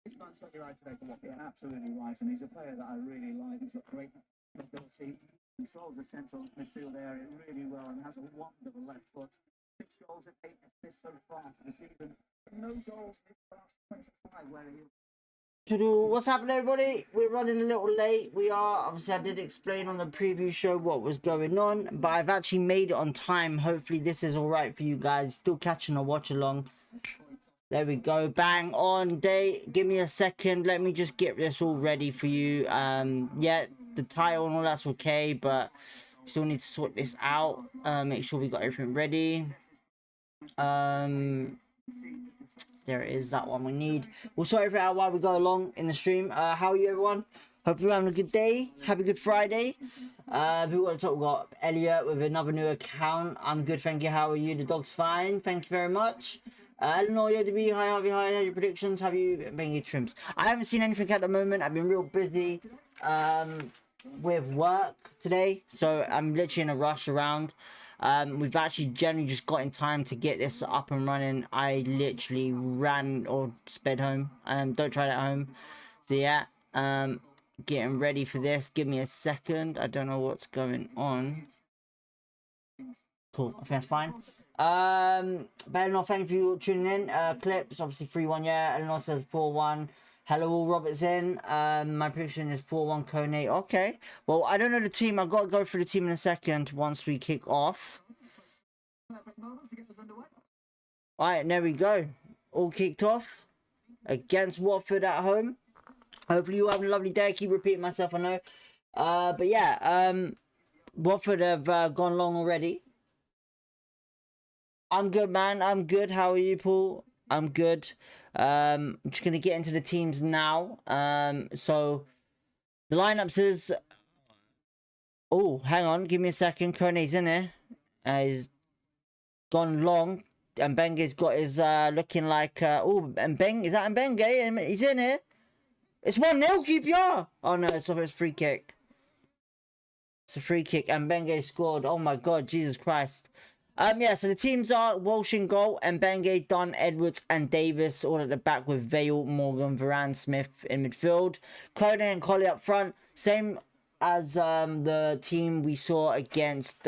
This man's got your eye today for what? Yeah, absolutely right. And he's a player that I really like. He's got great ability, controls the central midfield area really well, and has a wonderful left foot. 6 goals and 8 assists so far for the season. No goals in his last 25 where he... What's happening, everybody? We're running a little late. We are, obviously I did explain on the preview show what was going on, but I've actually made it on time. Hopefully this is all right for you guys. Still catching a watch along. There we go, bang on day. Give me a second, let me just get this all ready for you. Yeah, the title and all that's okay, but still need to sort this out. Make sure we got everything ready. There it is, that one we need. We'll sort everything out while we go along in the stream. How are you, everyone? Hope you're having a good day. Happy Good Friday. Who want to talk? We've got Elliot with another new account. I'm good, thank you. How are you? The dog's fine, thank you very much. Eleanor, EFL, hi Harvey, hi, your predictions? Have you been your trims? I haven't seen anything at the moment. I've been real busy with work today, so I'm literally in a rush around. We've actually generally just got in time to get this up and running. I literally ran or sped home. Don't try that at home. So yeah, getting ready for this. Give me a second. I don't know what's going on. Cool, I think that's fine. But Eleanor, thank you for tuning in. Clips, obviously 3-1, yeah. Eleanor says 4-1. Hello, all Robertson. My prediction is 4-1 Kone. Okay. Well, I don't know the team. I've got to go through the team in a second once we kick off. Alright, there we go. All kicked off. Against Watford at home. Hopefully you're having a lovely day. I keep repeating myself, I know. But yeah, Watford have gone long already. I'm good, man. I'm good. How are you, Paul? I'm good. I'm just going to get into the teams now. So, the lineups is... Oh, hang on. Give me a second. Kone's in here. He's gone long. And Benge's got his... looking like... oh, and Beng... Is that Mbenge? He's in here. It's 1-0, QPR. Oh, no. It's a free kick. It's a free kick. And Mbenge scored. Oh, my God. Jesus Christ. Yeah, so the teams are Walsh in goal, Mbenge, Dunn, Edwards, and Davis all at the back with Vale, Morgan, Varane, Smith in midfield. Kone and Colley up front, same as the team we saw against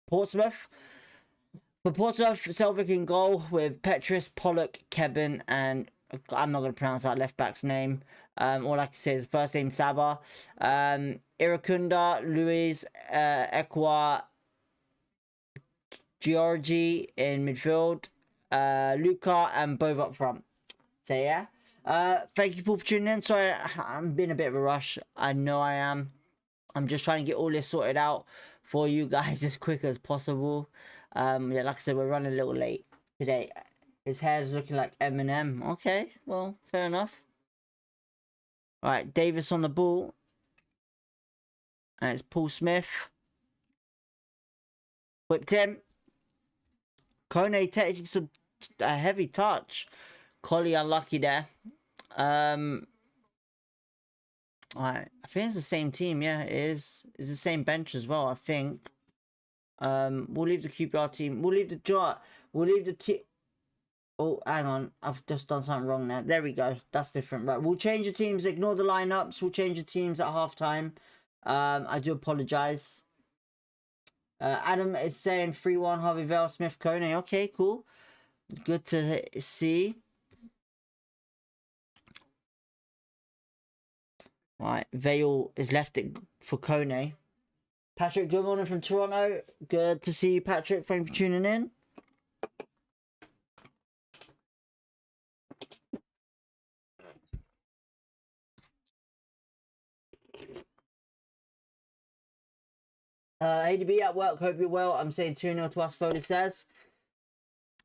Portsmouth. For Portsmouth, Selvig in goal with Petrus, Pollock, Kevin, and I'm not going to pronounce that left back's name. All I can say is first name Saba. Irakunda, Luis, Ekwa, Georgie in midfield, Luca, and both up front. So yeah, thank you Paul for tuning in. Sorry, I'm being a bit of a rush. I know I am. I'm just trying to get all this sorted out for you guys as quick as possible. Yeah, like I said, we're running a little late today. His hair is looking like Eminem. Okay, well, fair enough. All right, Davis on the ball, and it's Paul Smith. Whipped him. Kone takes a heavy touch. Colley unlucky there. Alright, I think it's the same team, yeah, it is. It's the same bench as well, I think. We'll leave the QPR team. We'll leave the team. Oh, hang on. I've just done something wrong there. There we go. That's different. Right, we'll change the teams. Ignore the lineups. We'll change the teams at halftime. I do apologise. Adam is saying 3-1 Harvey Vale, Smith, Kone. Okay, cool. Good to see. Right, Vale is left it for Kone. Patrick, good morning from Toronto. Good to see you, Patrick. Thank you for tuning in. ADB at work, hope you're well. I'm saying 2-0 to us, Foley says.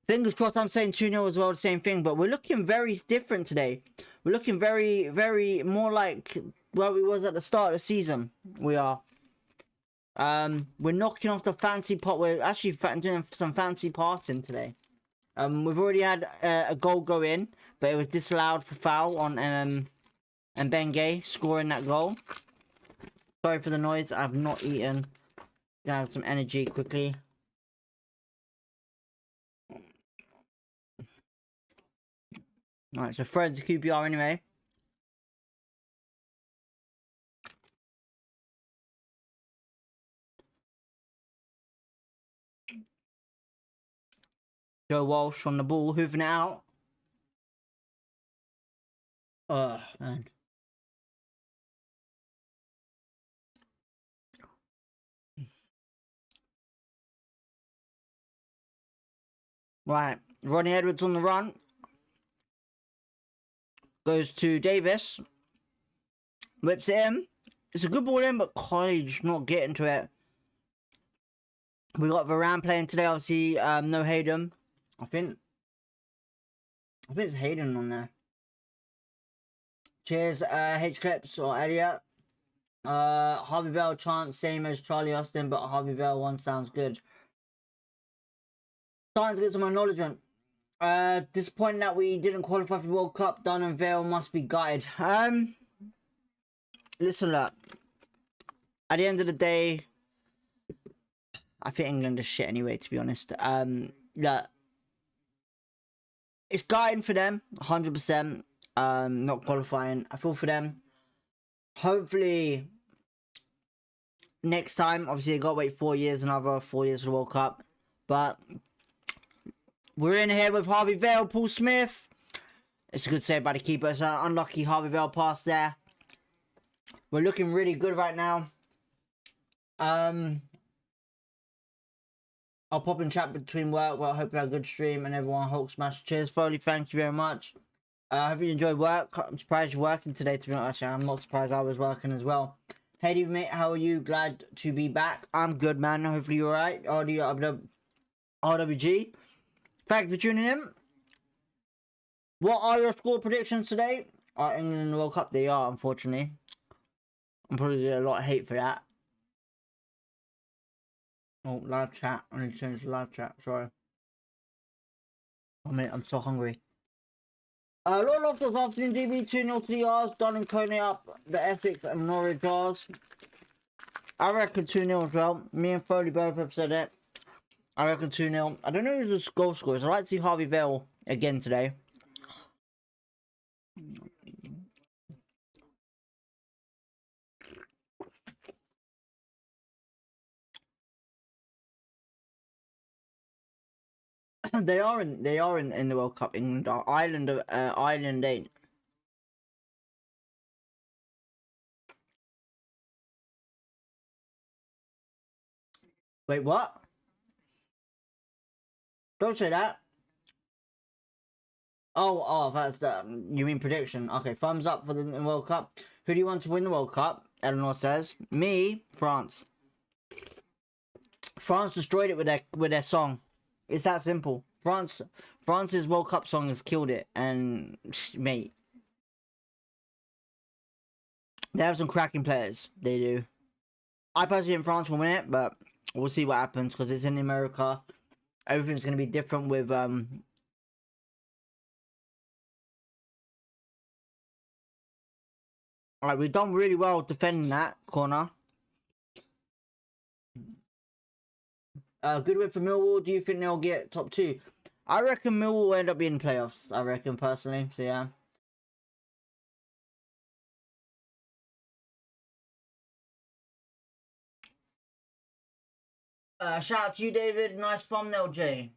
Fingers crossed I'm saying 2-0 as well, the same thing. But we're looking very different today. We're looking very, very more like what we was at the start of the season. We are. We're knocking off the fancy pot. We're actually doing some fancy passing today. We've already had a goal go in, but it was disallowed for foul on and Bengay scoring that goal. Sorry for the noise. I've not eaten. Gonna have some energy quickly. Alright, so Fred's a QPR anyway. Joe Walsh on the ball, hooving it out. Oh, man. Right, Ronnie Edwards on the run. Goes to Davis. Whips it in. It's a good ball in, but College not getting to it. We got Varane playing today, obviously. No Hayden. I think it's Hayden on there. Cheers, H-Clips or Elliot. Harvey Vale chant, same as Charlie Austin, but Harvey Vale one sounds good. Starting to get some acknowledgement. Disappointing that we didn't qualify for the World Cup. Dunn and Vale must be gutted. Listen up. At the end of the day, I think England is shit anyway, to be honest. Look, it's gutting for them, 100%. Not qualifying. I feel for them. Hopefully, next time, obviously, they got to wait 4 years, another 4 years for the World Cup. But we're in here with Harvey Vale, Paul Smith. It's a good save by the keeper. It's an unlucky Harvey Vale pass there. We're looking really good right now. I'll pop in chat between work. Well, I hope you had a good stream and everyone. Hulk smash. Cheers, Foley. Thank you very much. I hope you enjoyed work. I'm surprised you're working today, to be honest. I'm not surprised I was working as well. Hey, mate, how are you? Glad to be back. I'm good, man. Hopefully you're alright. RWG. Thanks for tuning in. What are your score predictions today? Are England in the World Cup? They are, unfortunately. I'm probably getting a lot of hate for that. Oh, live chat. I need to change the live chat. Sorry. Oh, mate, I'm so hungry. Lord of this afternoon, GB 2-0 to the R's. Dunn and Coney up the Essex and Norwich R's. I reckon 2-0 as well. Me and Foley both have said it. I reckon 2-0. I don't know who's the goal scorers. I'd like to see Harvey Vale again today. They are in the World Cup. England, Ireland ain't. Wait, what? Don't say that. Oh, that's the. You mean prediction? Okay, thumbs up for the World Cup. Who do you want to win the World Cup? Eleanor says. Me, France. France destroyed it with their song. It's that simple. France's World Cup song has killed it, and mate, they have some cracking players. They do. I personally think France will win it, but we'll see what happens because it's in America. Everything's going to be different with Alright, we've done really well defending that corner. Good win for Millwall. Do you think they'll get top 2? I reckon Millwall will end up being in playoffs. I reckon, personally. So, yeah. Shout out to you, David. Nice thumbnail, Jay.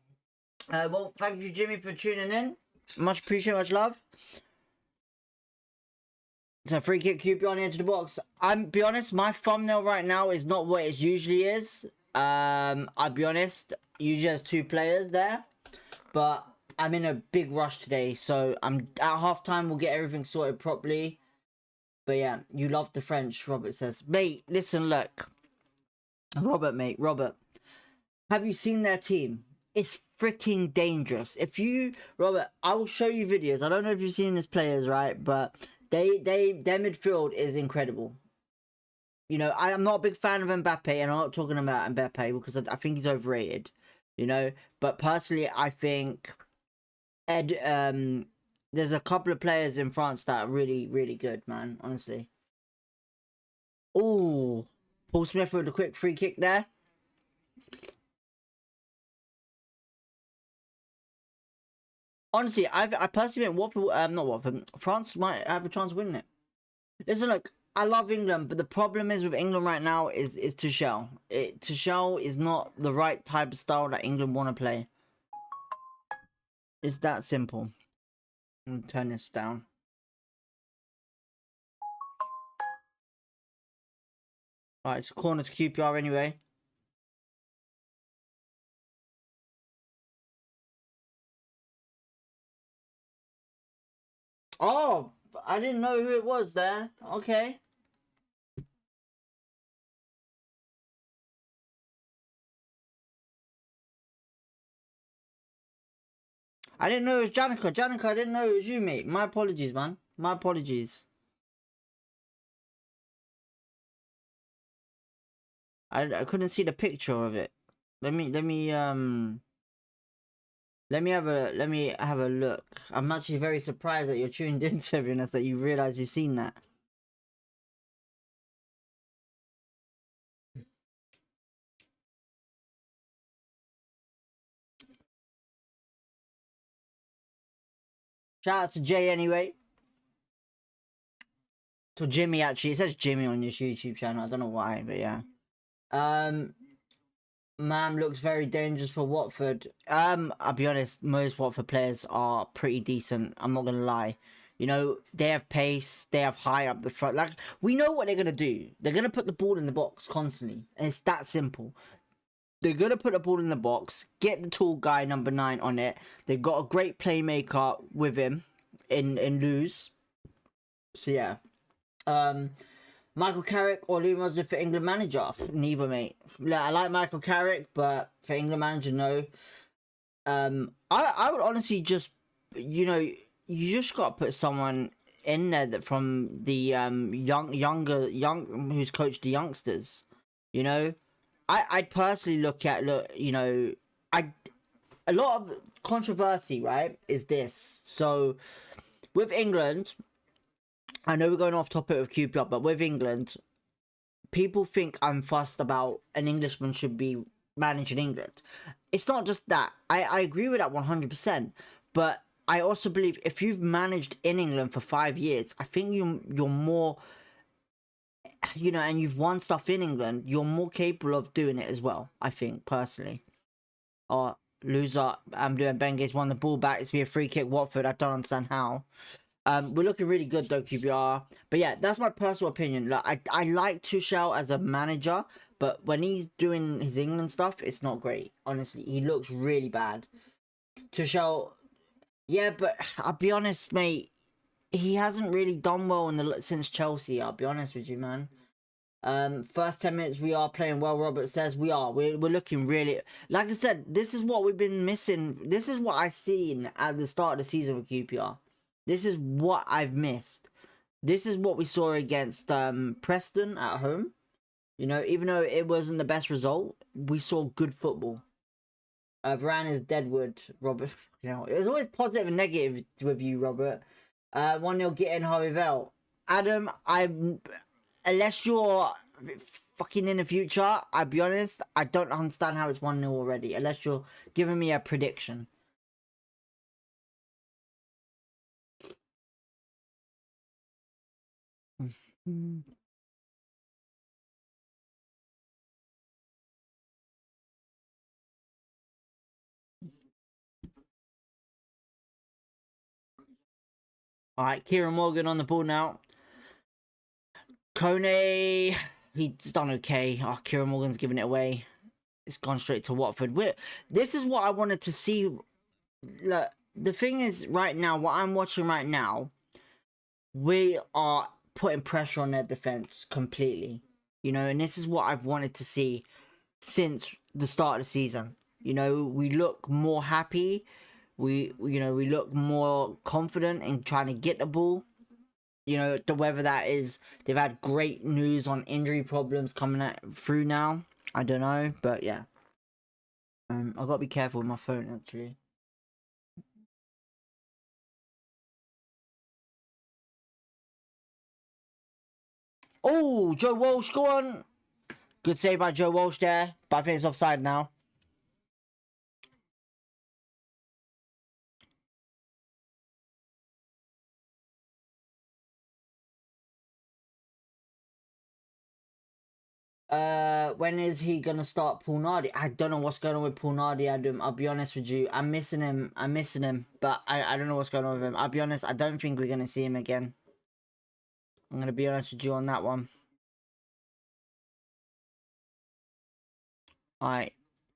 Well, thank you, Jimmy, for tuning in. Much appreciated, much love. So, free kick QP on the edge of the box. I'm be honest, my thumbnail right now is not what it usually is. I'll be honest, usually has 2 players there. But I'm in a big rush today, so I'm at halftime. We'll get everything sorted properly. But yeah, you love the French, Robert says. Mate, listen, look. Robert, mate, Robert. Have you seen their team? It's freaking dangerous. Robert, I will show you videos. I don't know if you've seen these players, right? But their midfield is incredible. You know, I'm not a big fan of Mbappe, and I'm not talking about Mbappe because I think he's overrated. You know, but personally, I think there's a couple of players in France that are really, really good, man. Honestly. Oh, Paul Smith with a quick free kick there. Honestly, I personally think Watford, not Watford, France might have a chance of winning it. Listen, look, I love England, but the problem is with England right now is Tuchel. Tuchel is not the right type of style that England want to play. It's that simple. I'm gonna turn this down. Alright, it's a corner to QPR anyway. Oh, I didn't know who it was there. Okay. I didn't know it was Janica. Janica, I didn't know it was you, mate. My apologies, man. My apologies. I couldn't see the picture of it. Let me have a look. I'm actually very surprised that you're tuned into everything, that you realise you've seen that. Shout out to Jay anyway. To Jimmy, actually. It says Jimmy on your YouTube channel. I don't know why, but yeah. Man looks very dangerous for Watford. I'll be honest, most Watford players are pretty decent. I'm not gonna lie. You know, they have pace, they have high up the front. Like, we know what they're gonna do. They're gonna put the ball in the box constantly. And it's that simple. They're gonna put the ball in the box, get the tall guy number 9 on it. They've got a great playmaker with him in Luz. So yeah. Michael Carrick or Lee Moses for England manager? Neither, mate. I like Michael Carrick, but for England manager, no. I would honestly just, you know, you just got to put someone in there that from the young who's coached the youngsters. You know, I'd personally you know, a lot of controversy, right, is this. So with England, I know we're going off topic of QPR, but with England, people think I'm fussed about an Englishman should be managing England. It's not just that. I agree with that 100%. But I also believe if you've managed in England for 5 years, I think you're more, you know, and you've won stuff in England, you're more capable of doing it as well, I think, personally. Or loser, I'm doing Bengate's won the ball back. It's be a free kick, Watford. I don't understand how. We're looking really good though, QPR. But yeah, that's my personal opinion. Like, I like Tuchel as a manager, but when he's doing his England stuff, it's not great. Honestly, he looks really bad. Tuchel, yeah, but I'll be honest, mate. He hasn't really done well since Chelsea. I'll be honest with you, man. First 10 minutes we are playing well. Robert says we are. We're looking really. Like I said, this is what we've been missing. This is what I seen at the start of the season with QPR. This is what I've missed. This is what we saw against Preston at home. You know, even though it wasn't the best result, we saw good football. Varane is Deadwood, Robert. You know, there's always positive and negative with you, Robert. 1-0 getting Harvey. Adam, unless you're fucking in the future, I'll be honest, I don't understand how it's 1-0 already. Unless you're giving me a prediction. Alright, Kieran Morgan on the ball now. Kone, he's done okay. Oh, Kieran Morgan's giving it away. It's gone straight to Watford. This is what I wanted to see. Look, the thing is, right now, what I'm watching right now, we are putting pressure on their defense completely. You know, and this is what I've wanted to see since the start of the season. You know, we look more happy. We look more confident in trying to get the ball. you know, whether that is they've had great news on injury problems coming through now. I don't know, but yeah. I've got to be careful with my phone actually. Oh, Joe Walsh, go on. Good save by Joe Walsh there, but I think it's offside now. When is he gonna start Paul Nardi? I don't know what's going on with Paul Nardi, Adam. I'll be honest with you. I'm missing him. But I don't know what's going on with him. I'll be honest, I don't think we're gonna see him again. I'm gonna be honest with you on that one. Alright.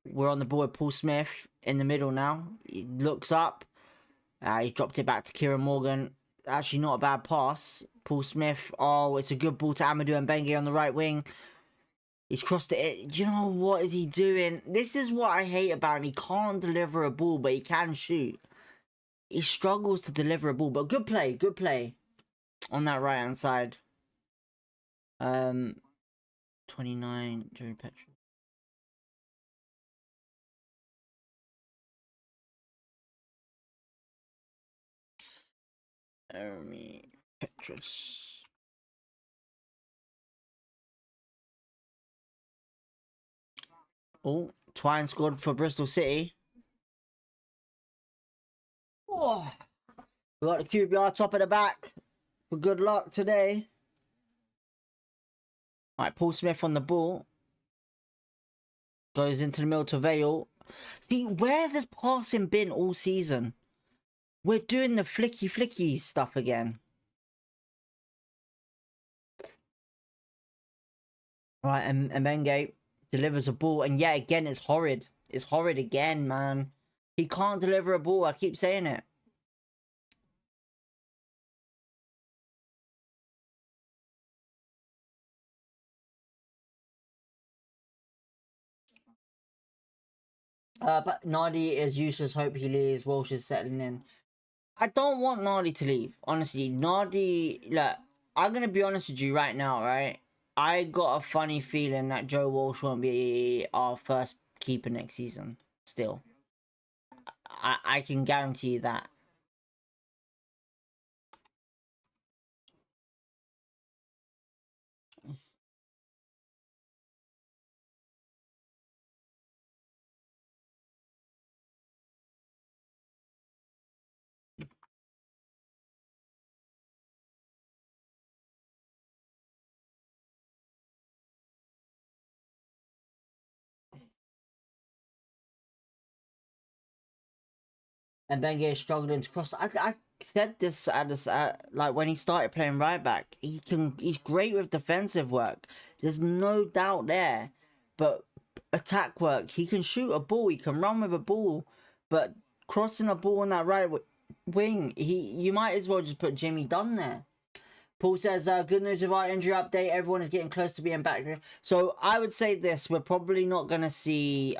We're on the board. Paul Smith in the middle now. He looks up. He dropped it back to Kieran Morgan. Actually not a bad pass. Paul Smith. Oh, it's a good ball to Amadou and Bengue on the right wing. He's crossed it. You know, what is he doing? This is what I hate about him. He can't deliver a ball, but he can shoot. He struggles to deliver a ball, but good play on that right hand side. 29 Joey Petrus. Jeremy Petrus. Oh, Twine scored for Bristol City. Oh, we got the QBR top at the back for good luck today. Right, Paul Smith on the ball. Goes into the middle to Vale. See, where has passing been all season? We're doing the flicky stuff again. Right, and Bengue delivers a ball, and yeah, again, it's horrid. It's horrid again, man. He can't deliver a ball. I keep saying it. But Nardi is useless. Hope he leaves. Walsh is settling in. I don't want Nardi to leave. Honestly, Nardi, look, I'm going to be honest with you right now, right? I got a funny feeling that Joe Walsh won't be our first keeper next season. Still. I can guarantee you that. And Bengue is struggling to cross. I said this at this like when he started playing right back. He's great with defensive work. There's no doubt there. But attack work, he can shoot a ball. He can run with a ball. But crossing a ball on that right wing, you might as well just put Jimmy Dunn there. Paul says, good news of our injury update. Everyone is getting close to being back there. So I would say this: we're probably not gonna see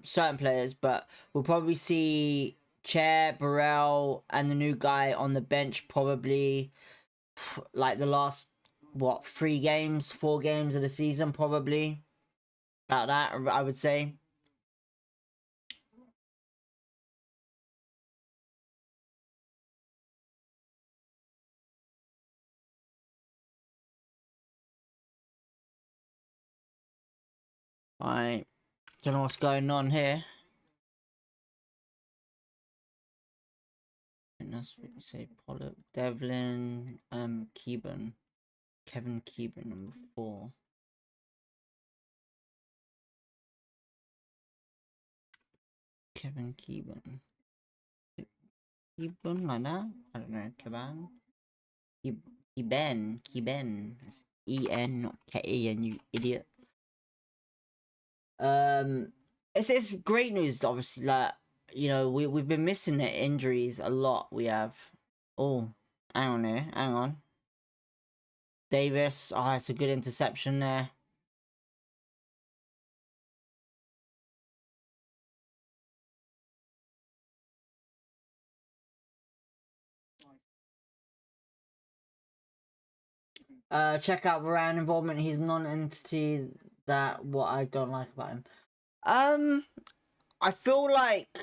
certain players, but we'll probably see Chair, Burrell, and the new guy on the bench probably like the last 4 games of the season, probably about that, I would say. I don't know what's going on here. And that's what you say. Pollard, Devlin, Kevin Keeban, number 4. Kevin Keeban. Keeban like that? I don't know. Keban. Keben. E-N, not K-E-N, you idiot. It's great news, obviously. Like, you know, we've been missing the injuries a lot. We have. Oh, hang on here. Hang on. Davis. Oh, it's a good interception there. Check out Varane involvement. He's non-entity. That what I don't like about him. I feel like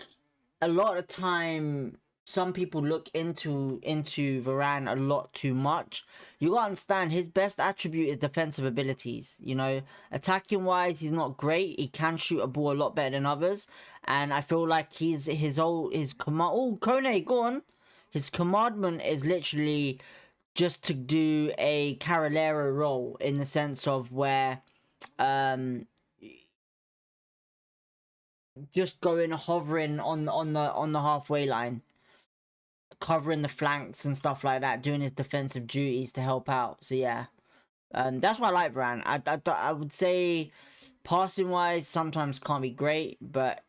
a lot of time some people look into Varane a lot too much. You gotta understand his best attribute is defensive abilities. You know, attacking wise, he's not great. He can shoot a ball a lot better than others, and I feel like his command. Oh, Kone, go on. His commandment is literally just to do a Carolero role in the sense of where just going hovering on the halfway line, covering the flanks and stuff like that, doing his defensive duties to help out. So yeah, that's why I like Varane. I would say passing wise sometimes can't be great, but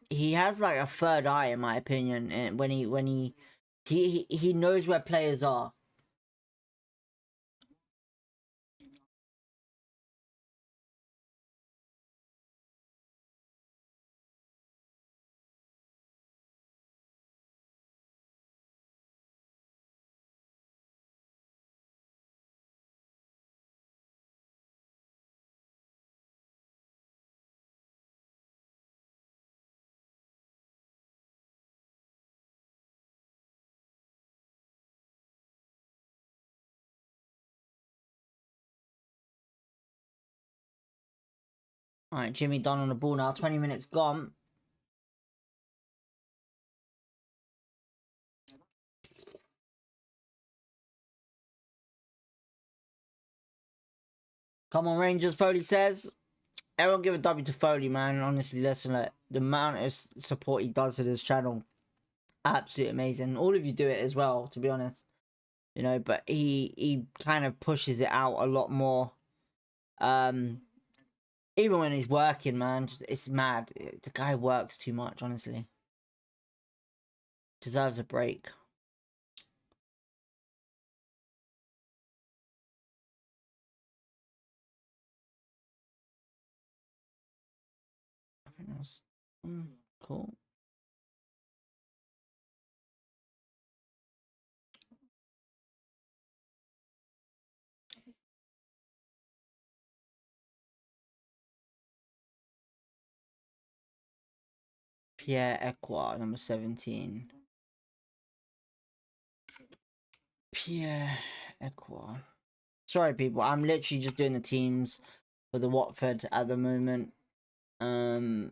he has like a third eye in my opinion, and when he knows where players are. All right, Jimmy Dunn on the ball now. 20 minutes gone. Come on, Rangers, Foley says. Everyone give a W to Foley, man. Honestly, listen, like, the amount of support he does to this channel, absolutely amazing. All of you do it as well, to be honest. You know, but he kind of pushes it out a lot more. Even when he's working, man, it's mad. The guy works too much, honestly. Deserves a break. I think that's cool. Pierre Equa, number 17. Pierre Equa. Sorry, people. I'm literally just doing the teams for the Watford at the moment. Number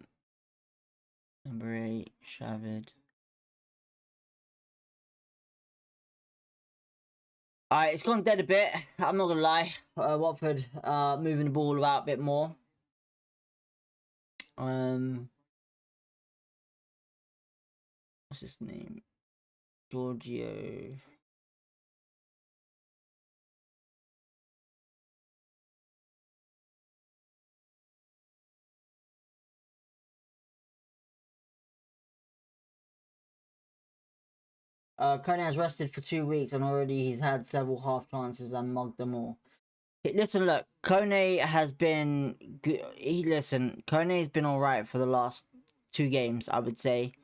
8, Shavid. Alright, it's gone dead a bit. I'm not gonna lie. Watford moving the ball about a bit more. What's his name? Giorgio. Kone has rested for 2 weeks and already he's had several half chances and mugged them all. Listen, look, Kone has been good. Kone has been alright for the last 2 games, I would say.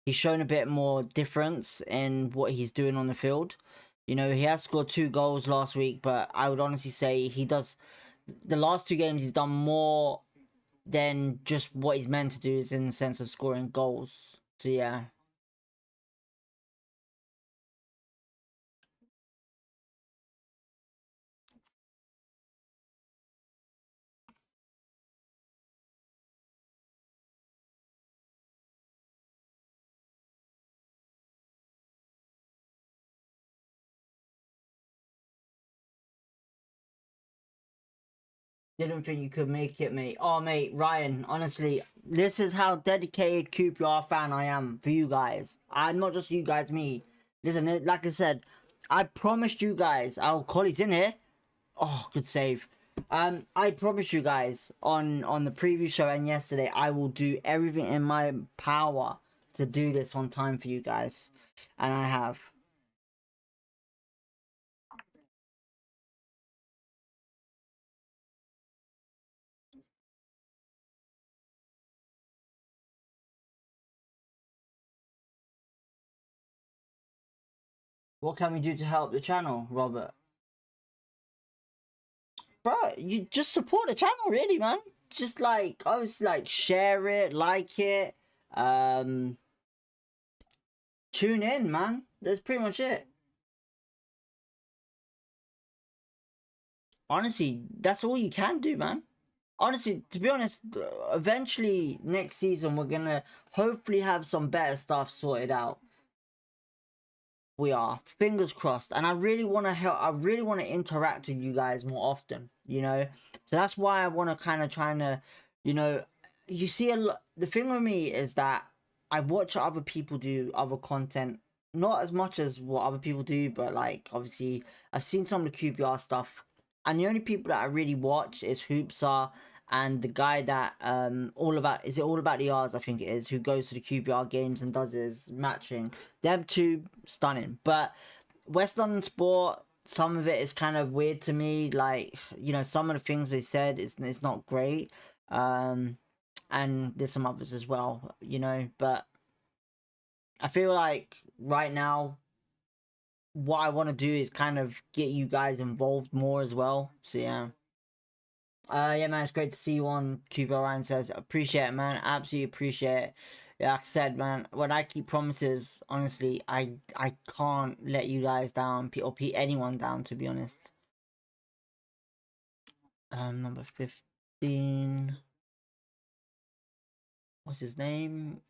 He's shown a bit more difference in what he's doing on the field. You know, he has scored 2 goals last week, but I would honestly say he does. The last 2 games, he's done more than just what he's meant to do, is in the sense of scoring goals. So, yeah. Didn't think you could make it, mate. Oh, mate, Ryan, honestly, this is how dedicated QPR fan I am for you guys. I'm not just you guys, me. Listen, like I said, I promised you guys, our colleagues in here. Oh, good save. I promised you guys on the preview show and yesterday, I will do everything in my power to do this on time for you guys. And I have. What can we do to help the channel, Robert? bro, you just support the channel, really, man. Just like, obviously, like, share it, like it, tune in, man. That's pretty much it. Honestly, that's all you can do, man. Honestly, to be honest, eventually next season we're gonna hopefully have some better stuff sorted out. We are, fingers crossed, and I really want to help. I really want to interact with you guys more often, you know. So that's why I want to kind of trying to, you know, you see a lot. The thing with me is that I watch other people do other content, not as much as what other people do, but like obviously I've seen some of the QPR stuff, and the only people that I really watch is Hoopsar and the guy that all about the R's, I think it is, who goes to the QPR games and does his matching. Them two, stunning. But West London Sport, some of it is kind of weird to me. Like, you know, some of the things they said it's not great. And there's some others as well, you know. But I feel like right now, what I want to do is kind of get you guys involved more as well. So yeah. Yeah, man, it's great to see you on. Cuba Ryan says, appreciate it, man. Absolutely appreciate it. Yeah, like I said, man, when I keep promises, honestly, I can't let you guys down or anyone down, to be honest. Number 15. What's his name?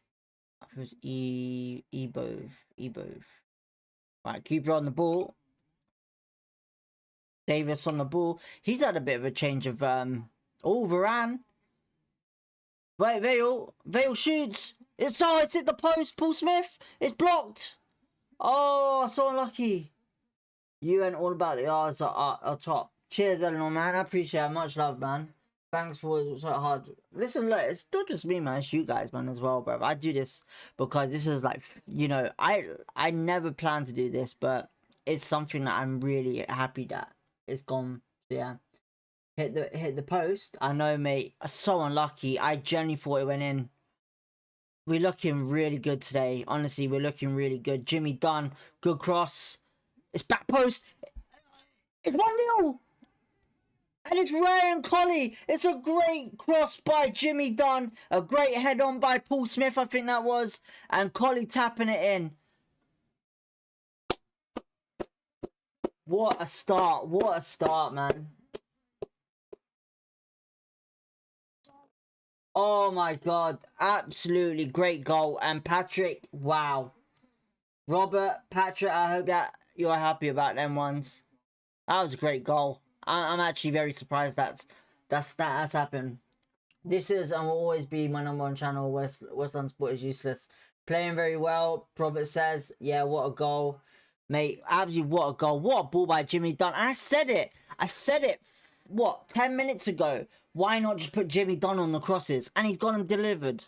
I think it was Ebove. Right, Cooper on the ball. Davis on the ball. He's had a bit of a change of oh, Varane. Wait, Vale shoots. It's hit the post. Paul Smith. It's blocked. Oh, so unlucky. You and all about the yards are top. Cheers, Eleanor, man. I appreciate it. Much love, man. Thanks for so hard. Listen, look, it's not just me, man. It's you guys, man, as well, bro. I do this because this is like, you know, I never planned to do this, but it's something that I'm really happy that it's gone. Yeah. Hit the post. I know, mate. So unlucky. I genuinely thought it went in. We're looking really good today. Honestly, we're looking really good. Jimmy Dunn, good cross. It's back post. It's 1-0. And it's Ryan Colley. It's a great cross by Jimmy Dunn. A great head on by Paul Smith, I think that was. And Colley tapping it in. What a start. What a start, man. Oh my god. Absolutely great goal. And Patrick, wow. Robert, Patrick, I hope that you're happy about them ones. That was a great goal. I'm actually very surprised that's happened. This is and will always be my #1 channel. West London Sport is useless. Playing very well. Robert says, yeah, what a goal. Mate, absolutely what a goal. What a ball by Jimmy Dunn. And I said it, what, 10 minutes ago. Why not just put Jimmy Dunn on the crosses? And he's gone and delivered.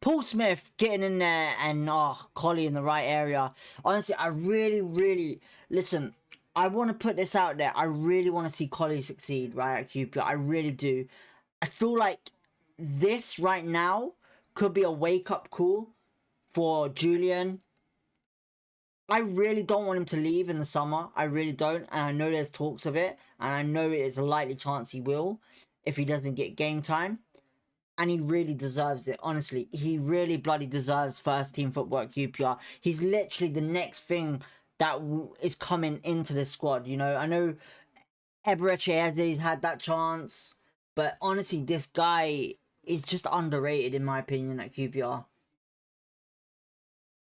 Paul Smith getting in there and Colley in the right area. Honestly, I really listen. I want to put this out there. I really want to see Colley succeed, right, at QPR. I really do. I feel like this right now could be a wake-up call for Julian. I really don't want him to leave in the summer. I really don't. And I know there's talks of it. And I know it's a likely chance he will if he doesn't get game time. And he really deserves it, honestly. He really bloody deserves first team football at QPR. He's literally the next thing that is coming into the squad, you know. I know Eberechi has had that chance, but honestly, this guy is just underrated in my opinion at QPR.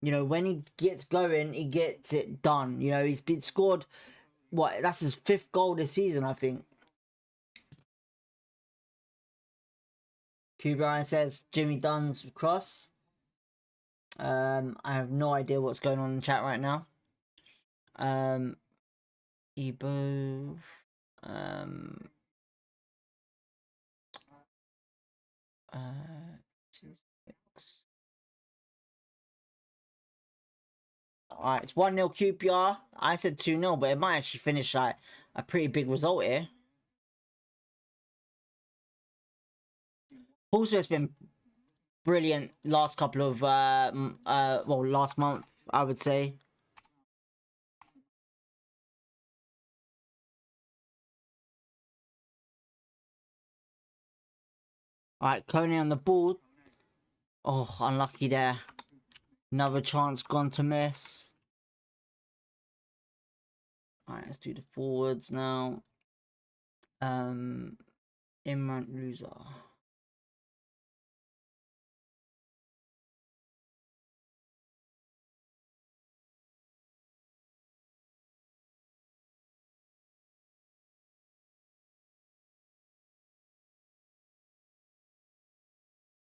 You know, when he gets going, he gets it done. You know, he's been scored, what, that's his 5th goal this season, I think. Q Brian says Jimmy Dunn's cross. I have no idea what's going on in the chat right now. Ebo. Alright, it's 1-0 QPR. I said 2-0, but it might actually finish like a pretty big result here. Paul Smith's been brilliant last couple of well, last month, I would say. Alright, Coney on the ball. Oh, unlucky there. Another chance gone to miss. Alright, let's do the forwards now. Imran loser.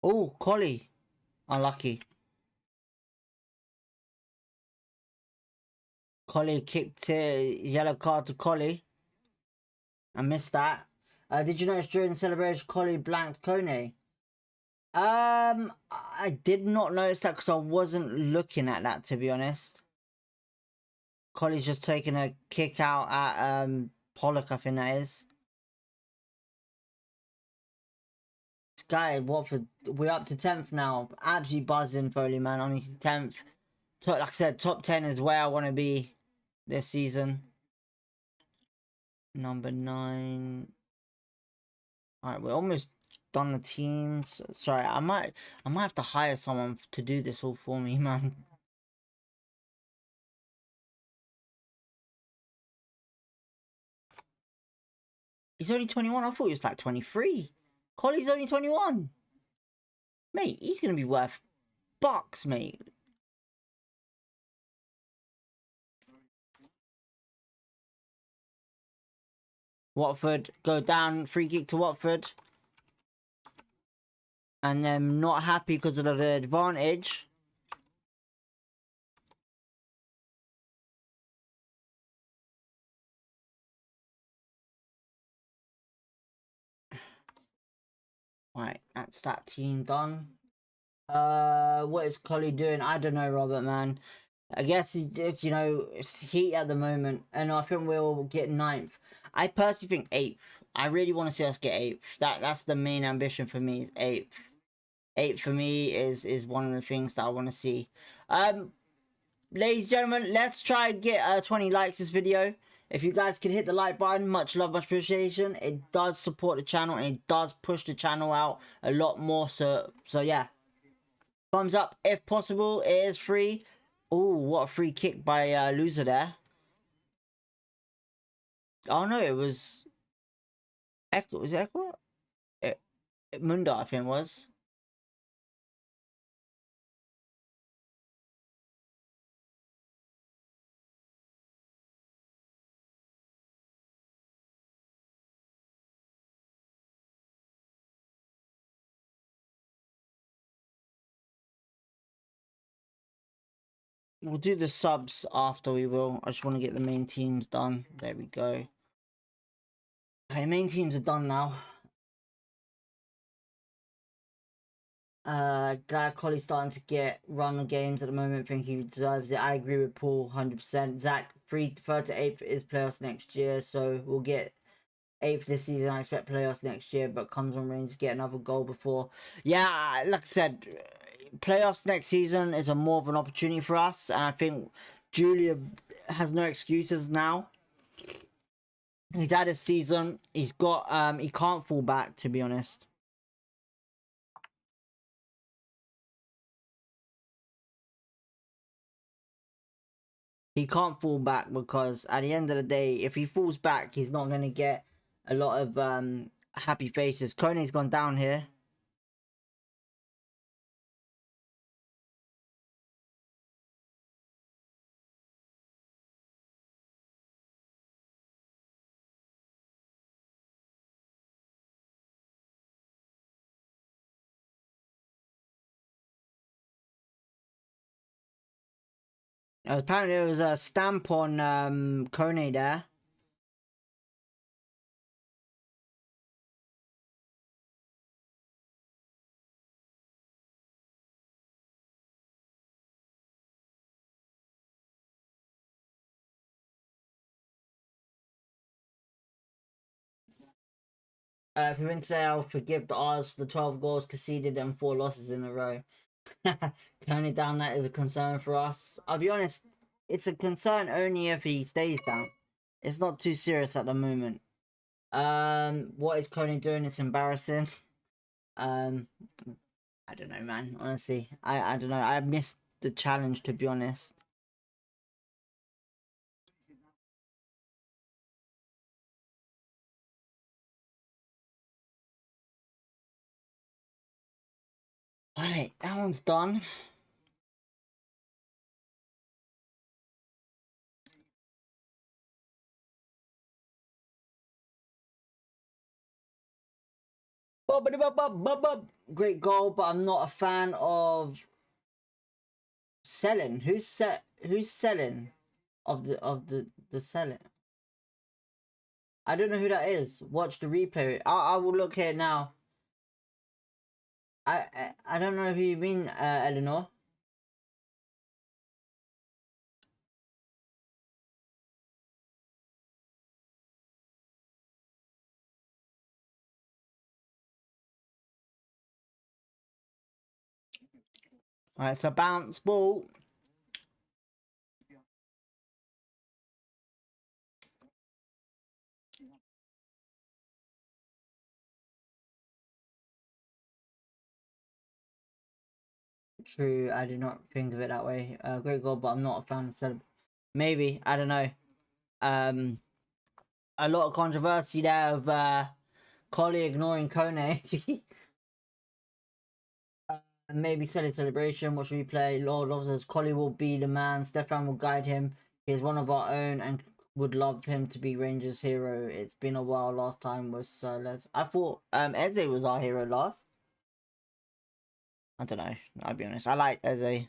Oh, Collie. Unlucky. Collie kicked yellow card to Collie. I missed that. Did you notice during the celebration Collie blanked Kone? I did not notice that because I wasn't looking at that, to be honest. Collie's just taking a kick out at Pollock, I think that is. Guy, Watford, we're up to 10th now. Absolutely buzzing, Foley, man. On his 10th. Like I said, top 10 is where I want to be this season. Number 9. Alright, we're almost done the teams. Sorry, I might have to hire someone to do this all for me, man. He's only 21. I thought he was like 23. Collie's only 21. Mate, he's going to be worth bucks, mate. Watford go down. Free kick to Watford. And then not happy because of the advantage. Right, that's that team done. What is Collie doing? I don't know, Robert, man. I guess, you know, it's heat at the moment. And I think we'll get 9th. I personally think 8th. I really want to see us get 8th. That's the main ambition for me, is 8th. 8th for me is one of the things that I want to see. Ladies and gentlemen, let's try and get 20 likes this video. If you guys can hit the like button, much love, much appreciation. It does support the channel and it does push the channel out a lot more. So yeah. Thumbs up if possible. It is free. Oh, what a free kick by loser there. Oh no, it was Echo. Was it Echo? Munda, I think it was. We'll do the subs after we will. I just want to get the main teams done. There we go. Okay, the main teams are done now. Glad Collie's starting to get run of games at the moment. Think he deserves it. I agree with Paul 100%. Zach, 3rd to 8th is playoffs next year, so we'll get 8th this season. I expect playoffs next year, but comes on range to get another goal before. Yeah, like I said, playoffs next season is more of an opportunity for us, and I think Julia has no excuses now. He's had his season. He's got he can't fall back, to be honest. He can't fall back because at the end of the day, if he falls back, he's not going to get a lot of happy faces. Kone's gone down here. Apparently there was a stamp on Kone there. If you win today, I'll forgive the odds. The 12 goals conceded and 4 losses in a row. Kone down, that is a concern for us. I'll be honest, it's a concern only if he stays down. It's not too serious at the moment. What is Kone doing? It's embarrassing. I don't know, man. Honestly, I don't know. I missed the challenge, to be honest. Alright, that one's done. Great goal, but I'm not a fan of selling. Who's selling of the selling? I don't know who that is. Watch the replay. I will look here now. I don't know who you mean, Eleanor. Alright, so bounce ball. True, I did not think of it that way. Great goal, but I'm not a fan of celebration. Maybe, I don't know. A lot of controversy there of Collie ignoring Kone. Maybe celebration. What should we play? Lord loves us. Collie will be the man. Stefan will guide him. He is one of our own and would love him to be Rangers' hero. It's been a while. Last time was I thought Eze was our hero last. I don't know. I'll be honest. I like Eze.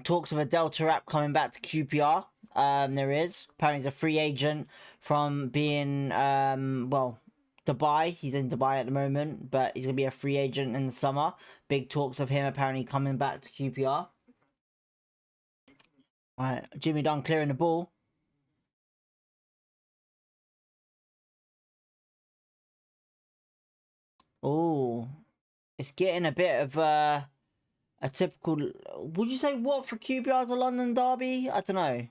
Talks of a Delta rap coming back to QPR. There is. Apparently he's a free agent from being well, Dubai. He's in Dubai at the moment, but he's gonna be a free agent in the summer. Big talks of him apparently coming back to QPR. Alright, Jimmy Dunn clearing the ball. Oh, it's getting a bit of a typical. Would you say Watford QPR is a London derby? I don't know.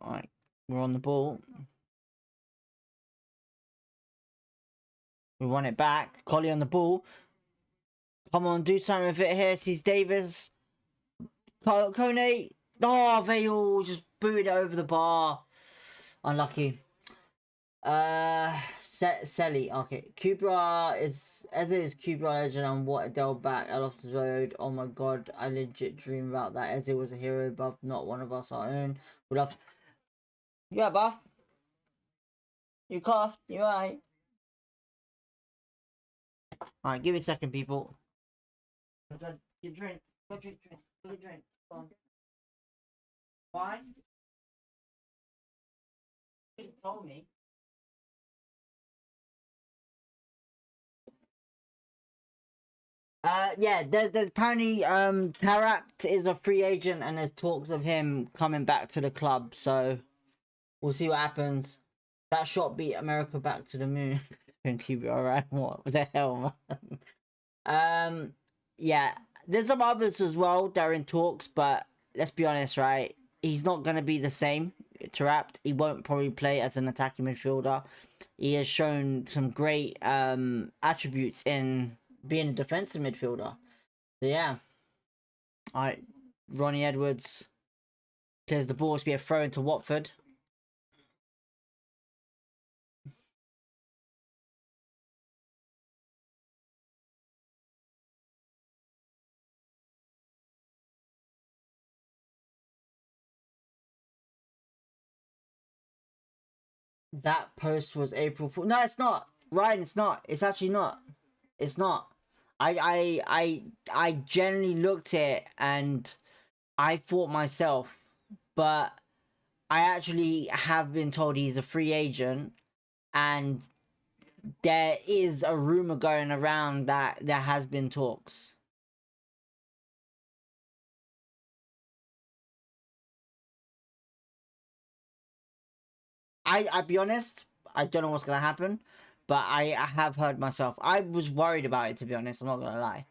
Alright, we're on the ball. We want it back. Collie on the ball. Come on, do something with it here. Sees Davis. Kone. Oh, they all just booted it over the bar. Unlucky. Selly. Okay. Kubra is as it is Kubra legend and what Adele back at Loftus Road. Oh my god, I legit dream about that. Eze was a hero, but not one of us our own. Would love. Yeah, buff. You coughed. You alright? Alright, give me a second, people. Go your drink. Go drink. Go your drink. Go on. Why? You told me. Yeah, there's apparently Tarapt is a free agent and there's talks of him coming back to the club, so we'll see what happens. That shot beat America back to the moon. Alright, what the hell, man? Yeah, there's some others as well that are in talks, but let's be honest, right? He's not gonna be the same. Tarapt, he won't probably play as an attacking midfielder. He has shown some great attributes in being a defensive midfielder. So yeah. Alright, Ronnie Edwards clears the ball to be a throw into Watford. That post was April 4th. No, it's not. Ryan, it's not. It's actually not. It's not. I generally looked at it and I thought myself, but I actually have been told he's a free agent and there is a rumor going around that there has been talks. I'll be honest, I don't know what's gonna happen, but I have heard myself. I was worried about it, to be honest. I'm not gonna lie.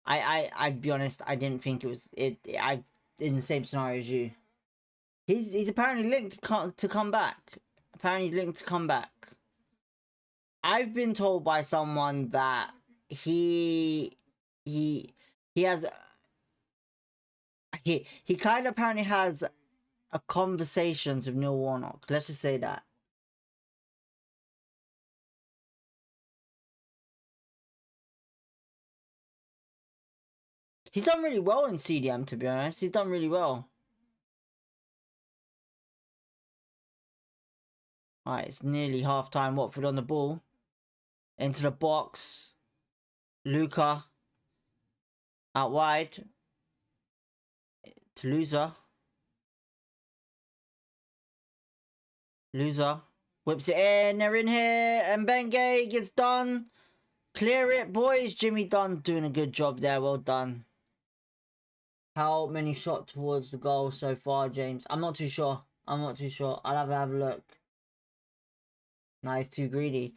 I'd be honest. I didn't think it was it. I in the same scenario as you. He's apparently linked to come back. Apparently he's linked to come back. I've been told by someone that he has he kind of apparently has a conversations with Neil Warnock. Let's just say that. He's done really well in CDM, to be honest. He's done really well. Alright, it's nearly half time. Watford on the ball. Into the box. Luca. Out wide. To Loser. Loser. Whips it in. They're in here. And Bengay gets done. Clear it, boys. Jimmy Dunn doing a good job there. Well done. How many shots towards the goal so far, James? I'm not too sure. I'm not too sure. I'll have a look. Nice, too greedy.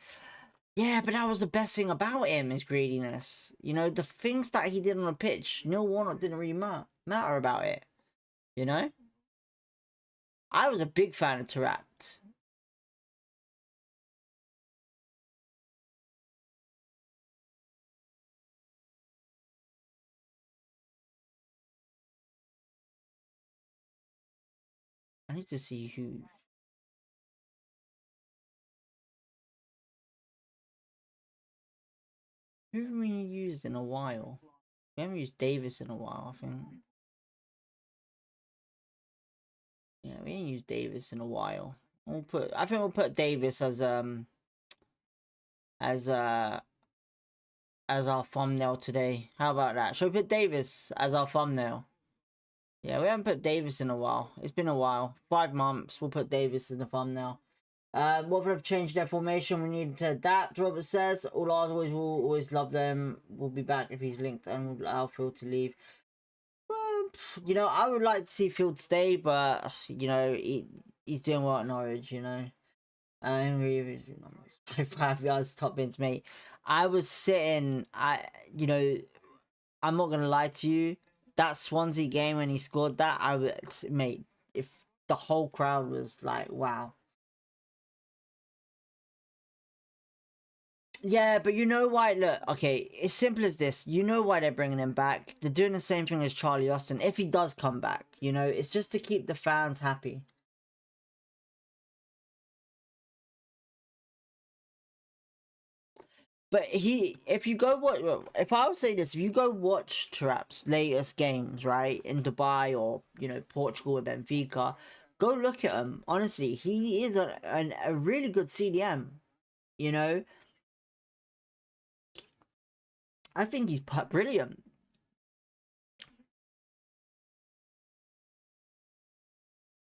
Yeah, but that was the best thing about him, his greediness. You know, the things that he did on the pitch, Neil Warnock didn't really matter about it. You know? I was a big fan of Tarapt. I need to see who... Who have we used in a while? We haven't used Davis in a while, I think. Yeah, we ain't used Davis in a while. I think we'll put Davis as our thumbnail today. How about that? Should we put Davis as our thumbnail? Yeah, we haven't put Davis in a while. It's been a while. 5 months. We'll put Davis in the thumbnail. Watford have changed their formation. We need to adapt. Robert says all ours will always love them. We'll be back if he's linked and we'll allow Phil to leave. Well, you know, I would like to see Field stay, but you know, he's doing well at Norwich, you know. 5 yards top bins, mate. I was sitting, you know, I'm not gonna lie to you. That Swansea game when he scored that, mate, if the whole crowd was like, wow. Yeah, but you know why? Look, okay, it's simple as this. You know why they're bringing him back. They're doing the same thing as Charlie Austin. If he does come back, you know, it's just to keep the fans happy. But if I would say this, if you go watch Trapp's latest games, right, in Dubai or, you know, Portugal with Benfica, go look at him. Honestly, he is a really good CDM, you know. I think he's brilliant.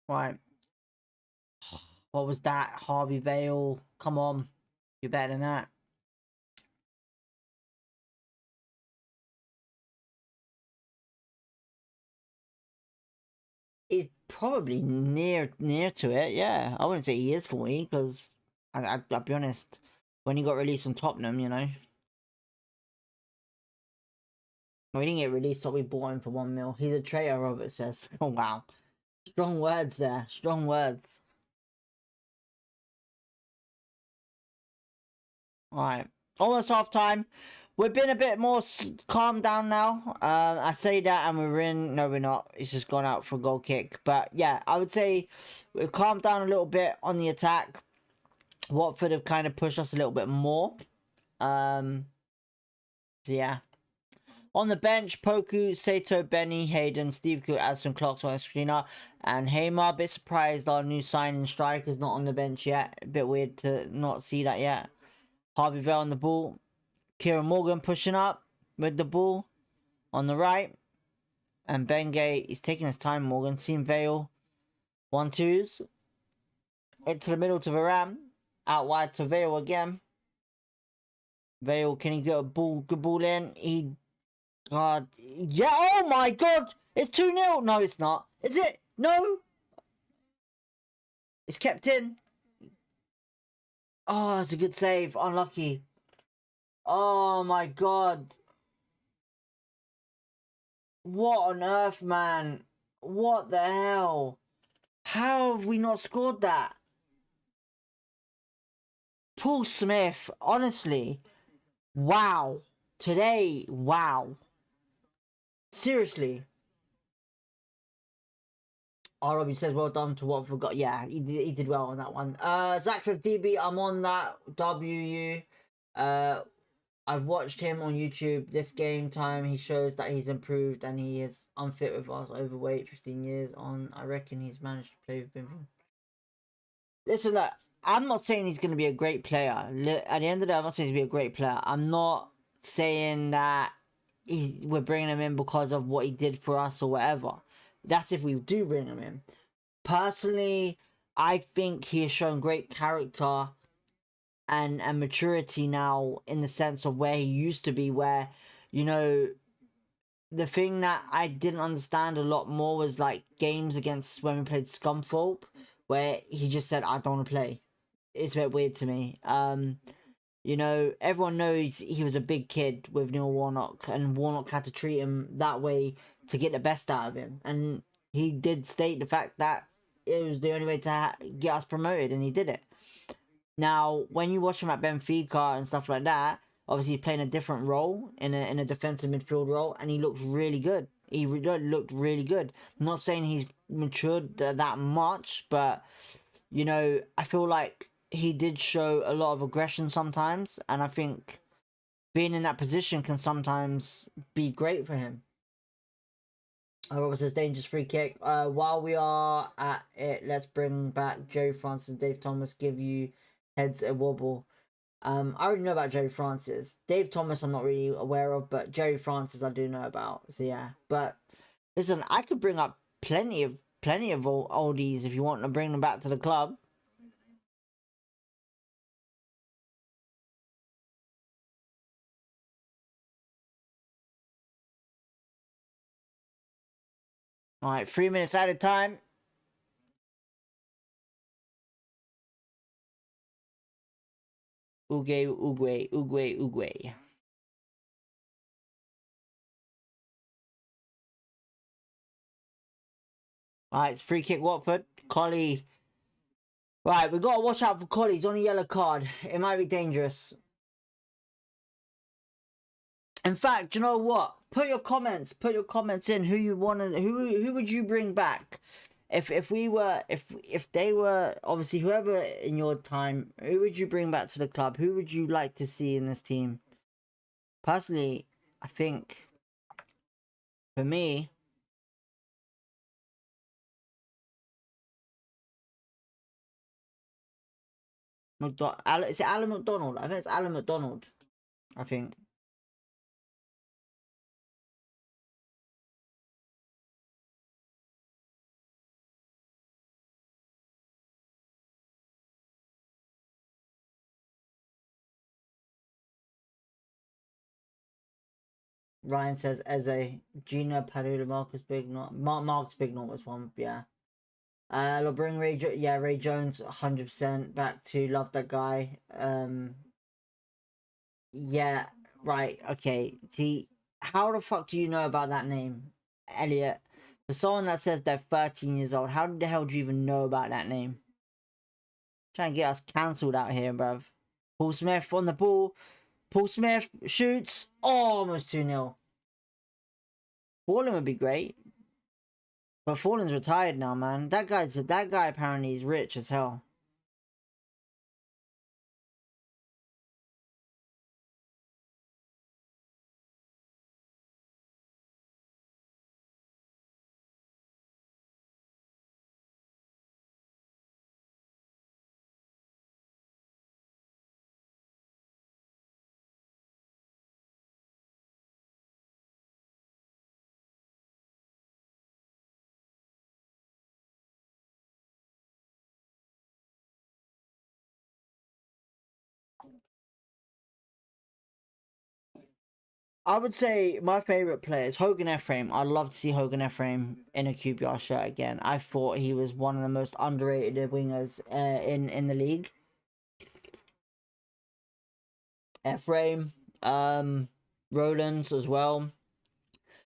Right. What was that? Harvey Vale. Come on. You're better than that. It's probably near to it, yeah. I wouldn't say he is for me, because I'll be honest, when he got released from Tottenham, you know. We didn't get released, but we bought him for 1 mil. He's a traitor, Robert says. Oh, wow. Strong words there. Strong words. Alright. Almost half time. We've been a bit more calm down now. I say that and we're in. No, we're not. It's just gone out for a goal kick. But yeah, I would say we've calmed down a little bit on the attack. Watford have kind of pushed us a little bit more. So yeah. On the bench, Poku, Sato, Benny, Hayden, Steve Cook, Addison, Clark, Skriniar, and Hamer. A bit surprised our new signing striker's not on the bench yet. A bit weird to not see that yet. Harvey Vale on the ball. Kieran Morgan pushing up with the ball on the right. And Bengay is taking his time, Morgan. Seeing Vale. 1-2s. Into the middle to Varane. Out wide to Vale again. Vale, can he get a ball? Good ball in. God. Yeah, oh my God. It's 2-0. No, it's not. Is it? No. It's kept in. Oh, that's a good save. Unlucky. Oh my God. What on earth, man? What the hell? How have we not scored that? Paul Smith, honestly, wow. Today, wow. Seriously. Robbie says, well done to Watford. Yeah, he did well on that one. Zach says, DB, I'm on that. WU. I've watched him on YouTube. This game time, he shows that he's improved and he is unfit with us, overweight, 15 years on. I reckon he's managed to play with him. Listen, look, I'm not saying he's going to be a great player. At the end of the day, I'm not saying he's going to be a great player. I'm not saying that we're bringing him in because of what he did for us or whatever. That's if we do bring him in. Personally, I think he has shown great character and maturity now, in the sense of where he used to be, where, you know, the thing that I didn't understand a lot more was like games against when we played Scunthorpe, where he just said, I don't want to play. It's a bit weird to me. You know, everyone knows he was a big kid with Neil Warnock, and Warnock had to treat him that way to get the best out of him. And he did state the fact that it was the only way to get us promoted, and he did it. Now, when you watch him at Benfica and stuff like that, obviously he's playing a different role in a defensive midfield role, and he looks really good. He looked really good. I'm not saying he's matured that much, but, you know, I feel like he did show a lot of aggression sometimes, and I think being in that position can sometimes be great for him. Robert says, dangerous free kick. While we are at it, let's bring back Joe Francis and Dave Thomas, give you heads a wobble. I already know about Joe Francis. Dave Thomas I'm not really aware of, but Joe Francis I do know about. So yeah. But listen, I could bring up plenty of oldies if you want to bring them back to the club. Alright, 3 minutes at a time. Uguay. Alright, it's free kick Watford. Collie. Right, we've got to watch out for Collie. He's on a yellow card. It might be dangerous. In fact, you know what? Put your comments in who you want to, who would you bring back? If they were, obviously whoever in your time, who would you bring back to the club? Who would you like to see in this team? Personally, I think for me, is it Alan McDonald? I think it's Alan McDonald. I think. Ryan says Eze, Gina Padula, Marcus Bignor, Marcus Bignor was one, yeah. I'll bring Ray Jones 100% back to love that guy. Yeah, right, okay. See, how the fuck do you know about that name? Elliot. For someone that says they're 13 years old, how the hell do you even know about that name? Trying to get us cancelled out here, bruv. Paul Smith on the ball. Paul Smith shoots. Oh, almost 2-0. Fallen would be great. But Fallen's retired now, man. That guy apparently is rich as hell. I would say my favourite player is Hogan Ephraim. I'd love to see Hogan Ephraim in a QPR shirt again. I thought he was one of the most underrated wingers in the league. Ephraim, Rollins as well.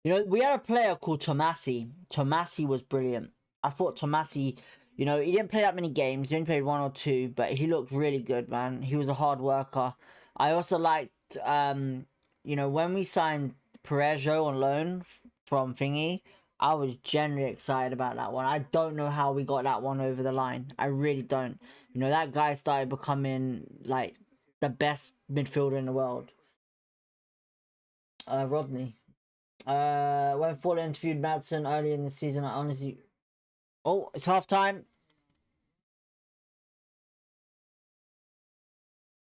You know, we had a player called Tomasi. Tomasi was brilliant. I thought Tomasi, you know, he didn't play that many games. He only played 1 or 2, but he looked really good, man. He was a hard worker. I also liked, you know, when we signed Perejo on loan from Thingy, I was genuinely excited about that one. I don't know how we got that one over the line. I really don't. You know, that guy started becoming, like, the best midfielder in the world. Rodney. When Fuller interviewed Madsen early in the season, I honestly... Oh, it's half time.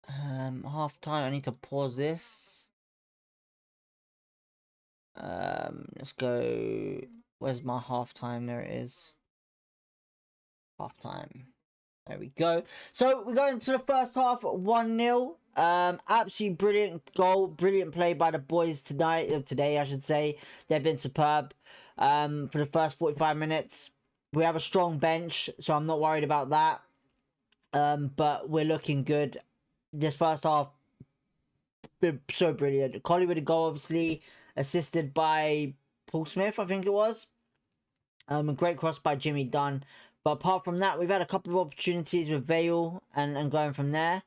Half time. I need to pause this. Let's go. Where's my half time? There it is. Half time. There we go. So we go into the first half 1-0. Absolutely brilliant goal, brilliant play by the boys today, I should say. They've been superb. For the first 45 minutes. We have a strong bench, so I'm not worried about that. But we're looking good. This first half been so brilliant. Collie with a goal, obviously, assisted by Paul Smith, I think it was. A great cross by Jimmy Dunn. But apart from that, we've had a couple of opportunities with Vale and going from there.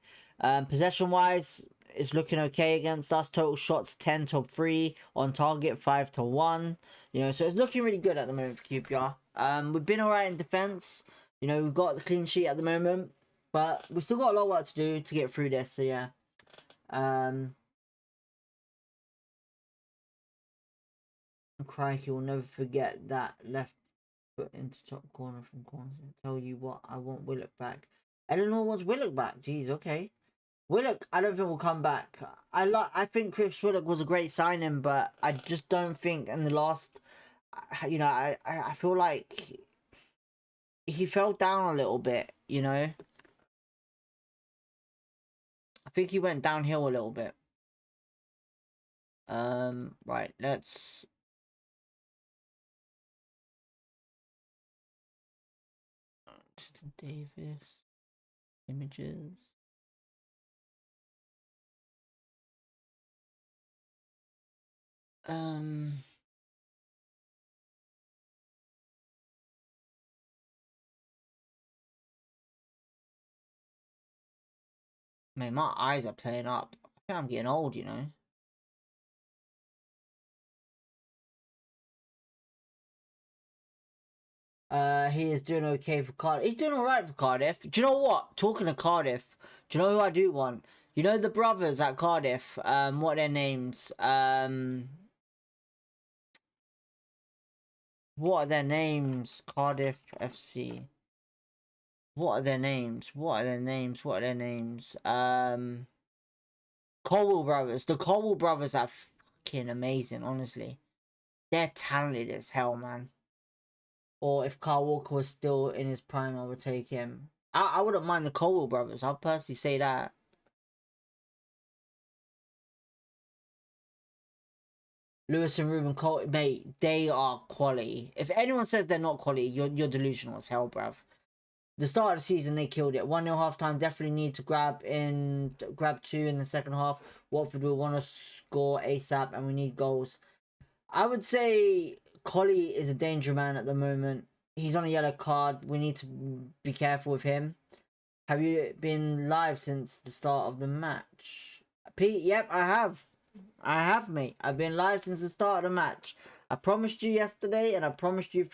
Possession wise, it's looking okay against us. Total shots 10-3, on target 5-1. You know, so it's looking really good at the moment for QPR. We've been alright in defence. You know, we've got the clean sheet at the moment, but we've still got a lot of work to do to get through this. So yeah. Crikey, will never forget that left foot into top corner from corner. Tell you what, I want Willock back. Eleanor wants Willock back. Jeez, okay. Willock, I don't think will come back. I think Chris Willock was a great signing, but I just don't think in the last, you know, I feel like he fell down a little bit. You know, I think he went downhill a little bit. Right, let's. Davis images. Man, my eyes are playing up. I think I'm getting old, you know. He is doing okay for Cardiff. He's doing alright for Cardiff. Do you know what? Talking of Cardiff, do you know who I do want? You know the brothers at Cardiff, what are their names? What are their names? Cardiff FC. What are their names? What are their names? What are their names? Colwell brothers. The Colwell brothers are fucking amazing, honestly. They're talented as hell, man. Or if Carl Walker was still in his prime, I would take him. I wouldn't mind the Colwell brothers. I'll personally say that. Lewis and Ruben Cole, mate, they are quality. If anyone says they're not quality, you're delusional as hell, bruv. The start of the season, they killed it. 1-0 half time. Definitely need to grab 2 in the second half. Watford will want to score ASAP, and we need goals. I would say Collie is a danger man at the moment. He's on a yellow card. We need to be careful with him. Have you been live since the start of the match? Pete, yep, I have. I have, mate. I've been live since the start of the match. I promised you yesterday, and I promised you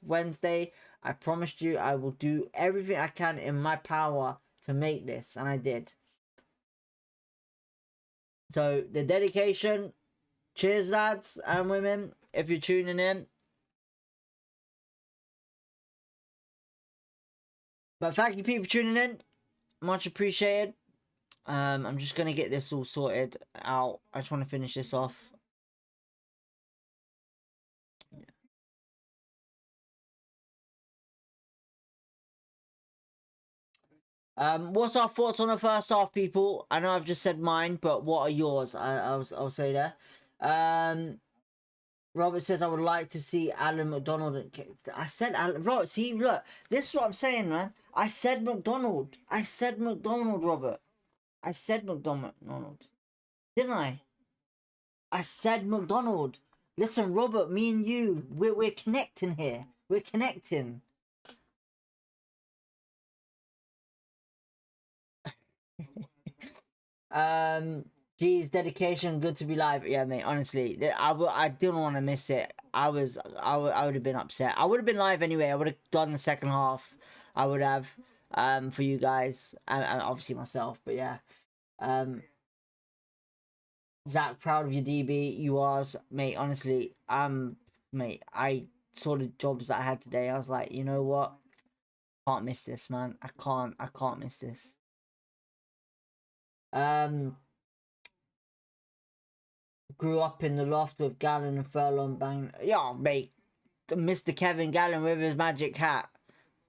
Wednesday. I promised you I will do everything I can in my power to make this, and I did. So, the dedication, cheers, lads and women, if you're tuning in. But thank you, people, for tuning in. Much appreciated. I'm just going to get this all sorted out. I just want to finish this off. What's our thoughts on the first half, people? I know I've just said mine, but what are yours? I'll say there. Robert says I would like to see Alan McDonald. I said Alan. Robert, see, look, this is what I'm saying, man. I said McDonald. I said McDonald, Robert. I said McDonald, didn't I? I said McDonald. Listen, Robert, me and you, we're connecting here. We're connecting. Geez, dedication, good to be live. Yeah, mate. Honestly, I didn't want to miss it. I would have been upset. I would have been live anyway. I would have done the second half. I would have, for you guys and obviously myself. But yeah, Zach, proud of your DB. You are, mate. Honestly, mate. I saw the jobs that I had today. I was like, you know what? Can't miss this, man. I can't miss this. Grew up in the loft with Gallon and Furlong bang. Yeah, mate. Mr. Kevin Gallon with his magic hat.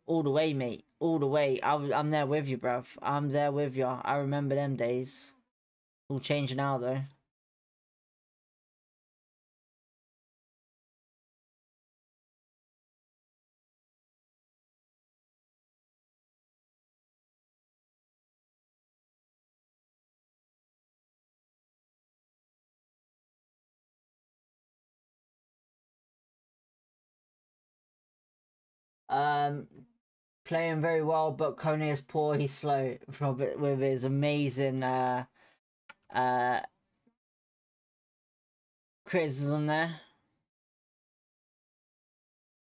All the way, mate. All the way. I'm there with you, bruv. I'm there with you. I remember them days. All changing now, though. Playing very well, but Kone is poor. He's slow. Robert with his amazing criticism there.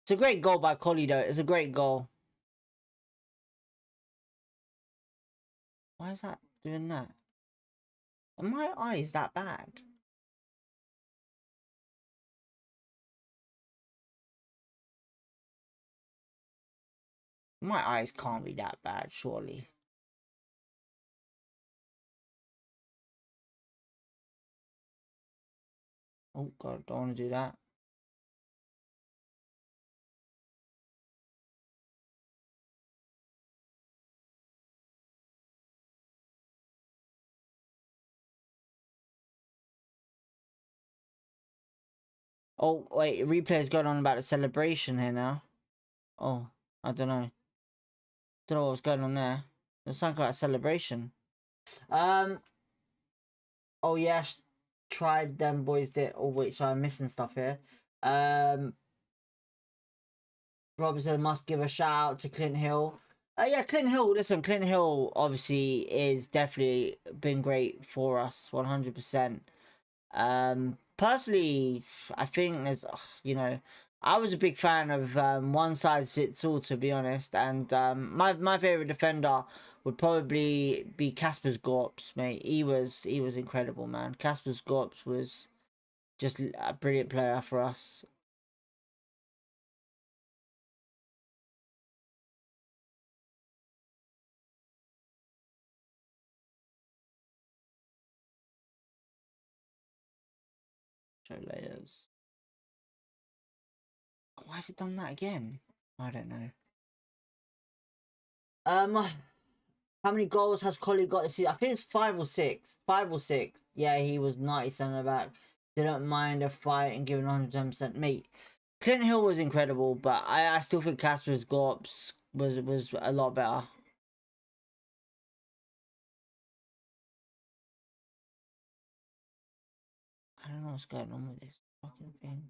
It's a great goal by Collie, though. It's a great goal. Why is that doing that? Are my eyes that bad? My eyes can't be that bad, surely. Oh god, don't want to do that. Oh wait, replay is going on about the celebration here now. Oh, I don't know. Don't know what's going on there. There's something about a celebration. Oh yes, tried them boys did. Oh wait, sorry, I'm missing stuff here. Robinson must give a shout out to Clint Hill. Yeah, Clint Hill. Listen, Clint Hill obviously is definitely been great for us, 100%. Personally, I think there's, you know, I was a big fan of one size fits all, to be honest. And my favorite defender would probably be Kasper's Gorps, mate. He was incredible, man. Kasper's Gorps was just a brilliant player for us. Show layers. Why has it done that again? I don't know. How many goals has Collie got this season? I think it's 5 or 6. 5 or 6. Yeah, he was 90 centre back. Didn't mind a fight and giving 110%. Mate, Clint Hill was incredible, but I still think Kasper's Gorps was a lot better. I don't know what's going on with this fucking thing.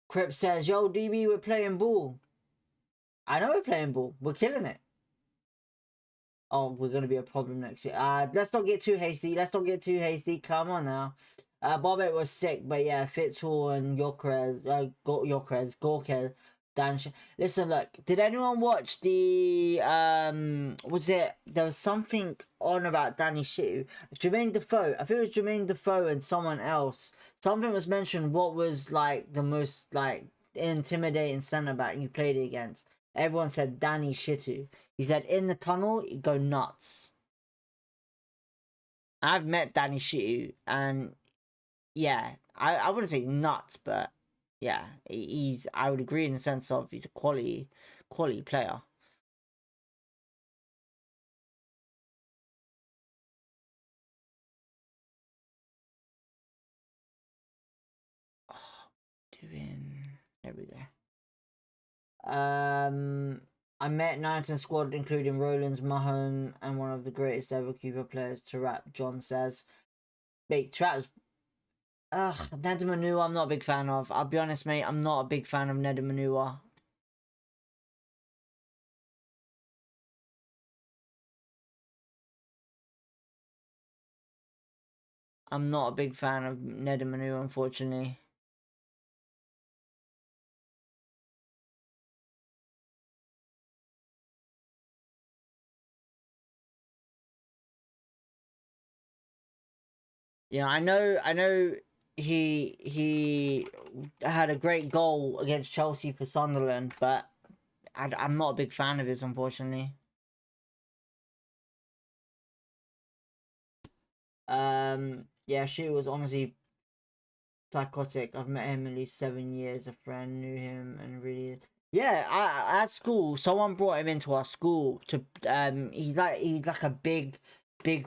Crip says, yo, DB, we're playing ball. I know we're playing ball. We're killing it. Oh, we're going to be a problem next year. Let's not get too hasty. Let's not get too hasty. Come on now. Bobbitt was sick, but yeah, Fitzhall and Gorkez, listen, look, did anyone watch the, was it, there was something on about Danny Shitu? Jermaine Defoe, I think it was Jermaine Defoe and someone else. Something was mentioned what was, like, the most, like, intimidating centre-back you played against. Everyone said Danny Shitu. He said, in the tunnel, you go nuts. I've met Danny Shitu, and yeah, I wouldn't say nuts, but yeah, I would agree in the sense of he's a quality player. There we go. I met 19 squad, including Rollins, Mahone, and one of the greatest ever Cuba players to rap. John says, "Mate, Trap's Ned Manua, I'm not a big fan of. I'll be honest, mate. I'm not a big fan of Ned Manua. I'm not a big fan of Ned Manua, unfortunately. Yeah, I know he had a great goal against Chelsea for Sunderland, but I'm not a big fan of his, unfortunately. Yeah, she was honestly psychotic. I've met him at least 7 years. A friend knew him and really. Yeah, at school, someone brought him into our school to. He's like a big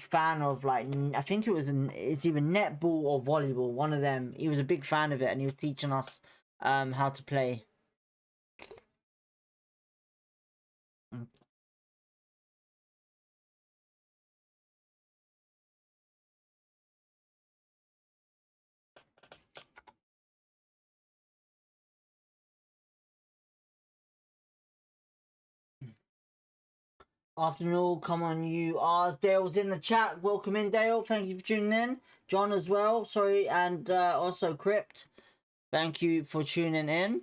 fan of, like, I think it's either netball or volleyball. One of them. He was a big fan of it, and he was teaching us how to play. Afternoon, come on, you R's. Dale's in the chat. Welcome in, Dale. Thank you for tuning in. John as well. Sorry, and also Crypt. Thank you for tuning in.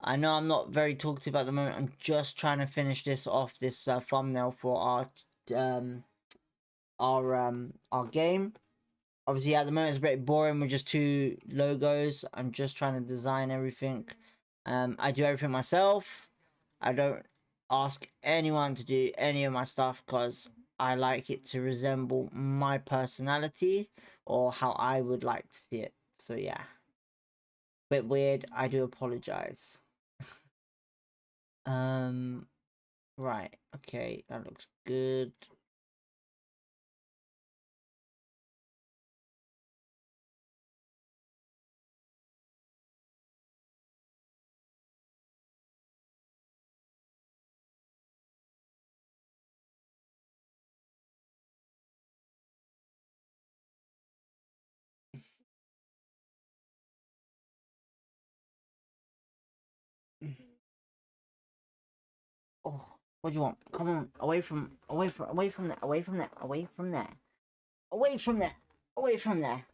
I know I'm not very talkative at the moment. I'm just trying to finish this off, this thumbnail for our game. Obviously, at the moment it's a bit boring with just 2 logos. I'm just trying to design everything. I do everything myself. I don't ask anyone to do any of my stuff because I like it to resemble my personality or how I would like to see it. So yeah, bit weird. I do apologize. Right. Okay, that looks good. Oh, what do you want? Come on, away from there, away from there, away from there, away from there.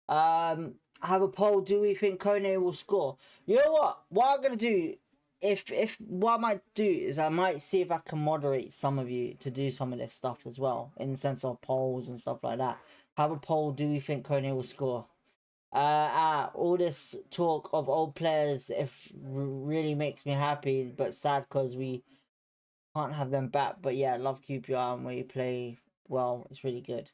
Have a poll. Do we think Kone will score? You know what? What I'm gonna do, if what I might do is I might see if I can moderate some of you to do some of this stuff as well, in the sense of polls and stuff like that. Have a poll. Do we think Kone will score? All this talk of old players, if really makes me happy, but sad because we can't have them back. But yeah, love QPR and we play well. It's really good.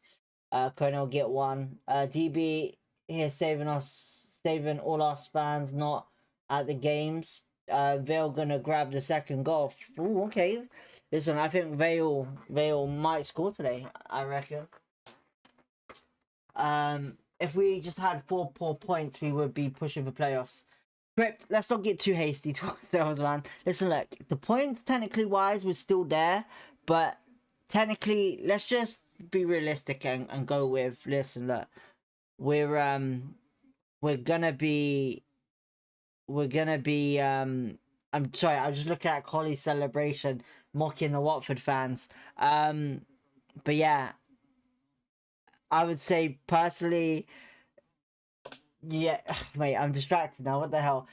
Kone will get one. DB here saving all our fans not at the games. Vale gonna grab the second goal. Ooh, okay. Listen, I think Vale might score today. I reckon. If we just had 4 points, we would be pushing for playoffs. But let's not get too hasty to ourselves, man. Listen, look, the points technically wise was still there, but technically, let's just be realistic and go with. Listen, look, we're gonna be I'm sorry, I was just looking at Colley's celebration, mocking the Watford fans. But yeah, I would say personally, yeah, mate, I'm distracted now. What the hell?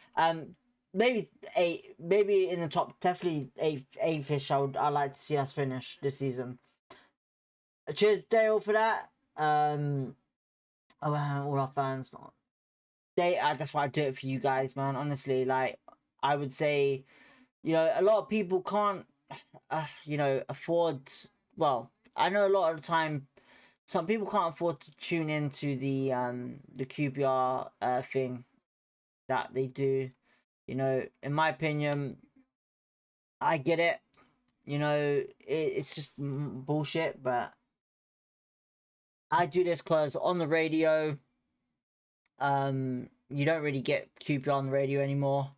Maybe 8, maybe in the top, definitely 8-ish. I'd like to see us finish this season. Cheers, Dale, for that. All our fans, that's why I do it for you guys, man. Honestly, like, I would say, you know, a lot of people can't, you know, afford. Well, I know a lot of the time, some people can't afford to tune into the QPR thing that they do. You know, in my opinion, I get it. You know, it's just bullshit, but I do this because on the radio, you don't really get QPR on the radio anymore.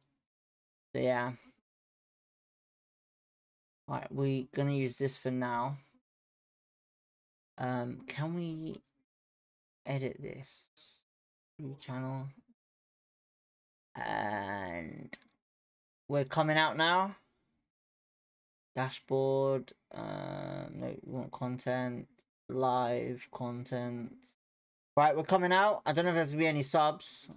So yeah. Alright, we're gonna use this for now. Can we edit this? New channel. And we're coming out now. Dashboard. No, we want content. Live content. Right, we're coming out. I don't know if there's gonna be any subs.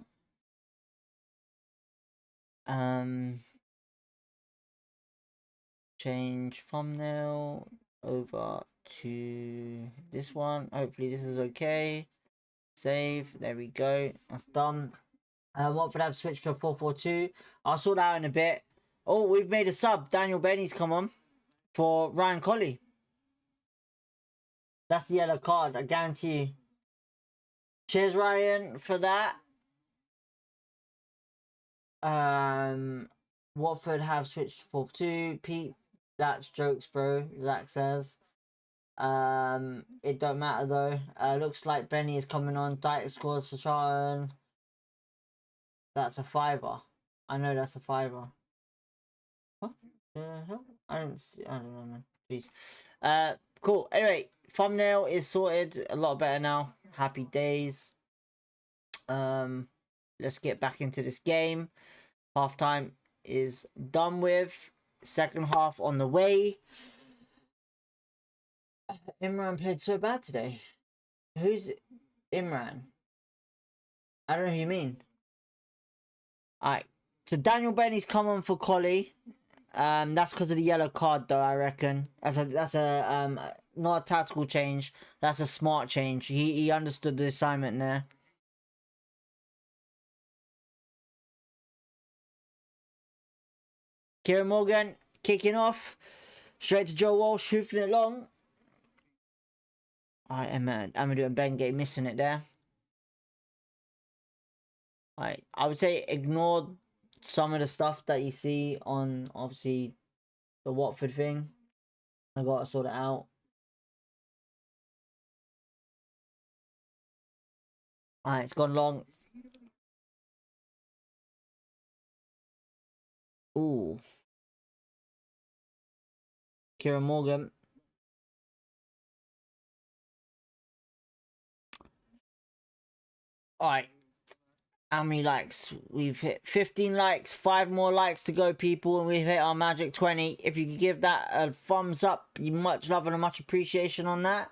Change thumbnail over to this one. Hopefully this is okay. Save. There we go. That's done. Watford have switched to a 4-4-2. I'll sort that out in a bit. Oh, we've made a sub. Daniel Benny's come on for Ryan Colley. That's the yellow card, I guarantee you. Cheers, Ryan, for that. Watford have switched to 4-2. Pete, that's jokes, bro. Zach says. It don't matter though. Looks like Benny is coming on. Dyke scores for Charlton. That's a fiver. I know that's a fiver. What the hell? I don't know, man. Please. Cool. Anyway, thumbnail is sorted. A lot better now. Happy days. Let's get back into this game. Halftime is done with. Second half on the way. Imran played so bad today. Who's Imran? I don't know who you mean. Alright. So Daniel Benny's come on for Colley. That's because of the yellow card though, I reckon. That's a not a tactical change. That's a smart change. He understood the assignment there. Kieran Morgan kicking off. Straight to Joe Walsh, hoofing it long. Alright, Amadou and Bengay missing it there. Alright, I would say ignore some of the stuff that you see on, obviously, the Watford thing. I gotta sort it out. Alright, it's gone long. Ooh. Kieran Morgan. Alright. How many likes? We've hit 15 likes, 5 more likes to go, people, and we've hit our magic 20. If you could give that a thumbs up, you much love and much appreciation on that.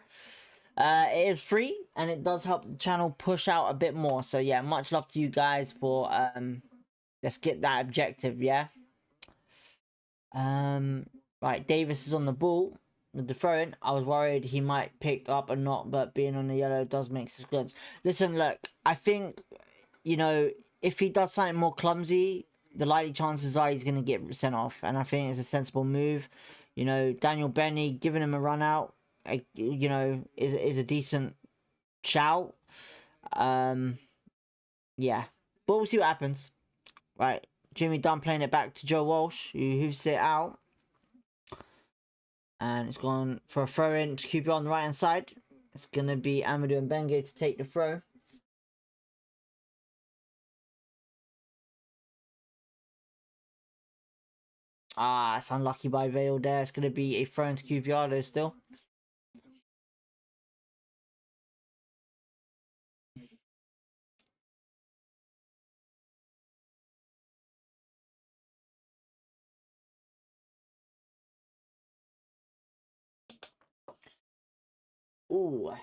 It is free and it does help the channel push out a bit more. So yeah, much love to you guys for let's get that objective, yeah. Right, Davis is on the ball with the throw-in. I was worried he might pick up or not, but being on the yellow does make us good. Listen, look, I think, you know, if he does something more clumsy, the likely chances are he's going to get sent off. And I think it's a sensible move. You know, Daniel Benny giving him a run out, you know, is a decent shout. Yeah. But we'll see what happens. Right. Jimmy Dunn playing it back to Joe Walsh, who hoofs it out. And it's gone for a throw-in to QPR on the right-hand side. It's going to be Amadou and Bengay to take the throw. Ah, it's unlucky by Vale there. It's going to be a throw into QPR though still. Ooh.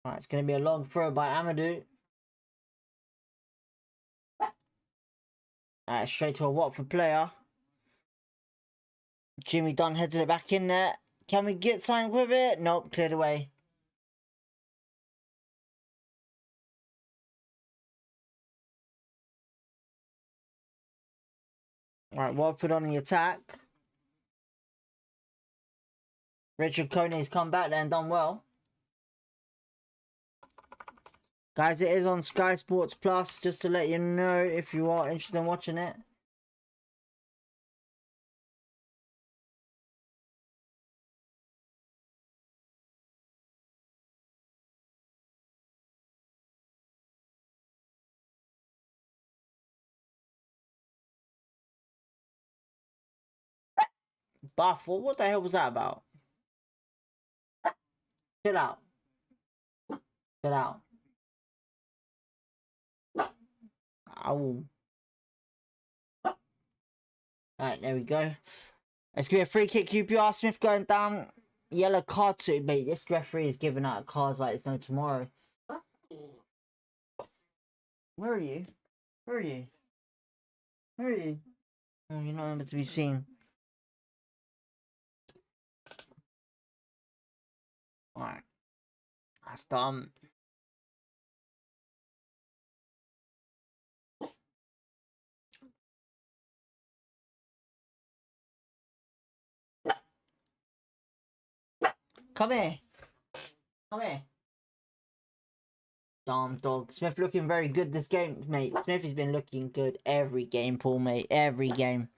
Right, it's going to be a long throw by Amadou. Straight to a Watford player. Jimmy Dunn heads it back in there. Can we get something with it? Nope, cleared away. Right, Watford on the attack. Richard Coney's come back there and done well. Guys, it is on Sky Sports Plus, just to let you know if you are interested in watching it. Buff, what the hell was that about? Chill out. Chill out. Ow. Alright, there we go. It's going to be a free kick. QPR. Smith going down. Yellow card to mate. This referee is giving out cards like it's no tomorrow. Where are you? Where are you? Where are you? Oh, you're not able to be seen. Alright. That's done. Come here. Come here. Damn dog. Smith looking very good this game, mate. Smith has been looking good every game, Paul, mate. Every game.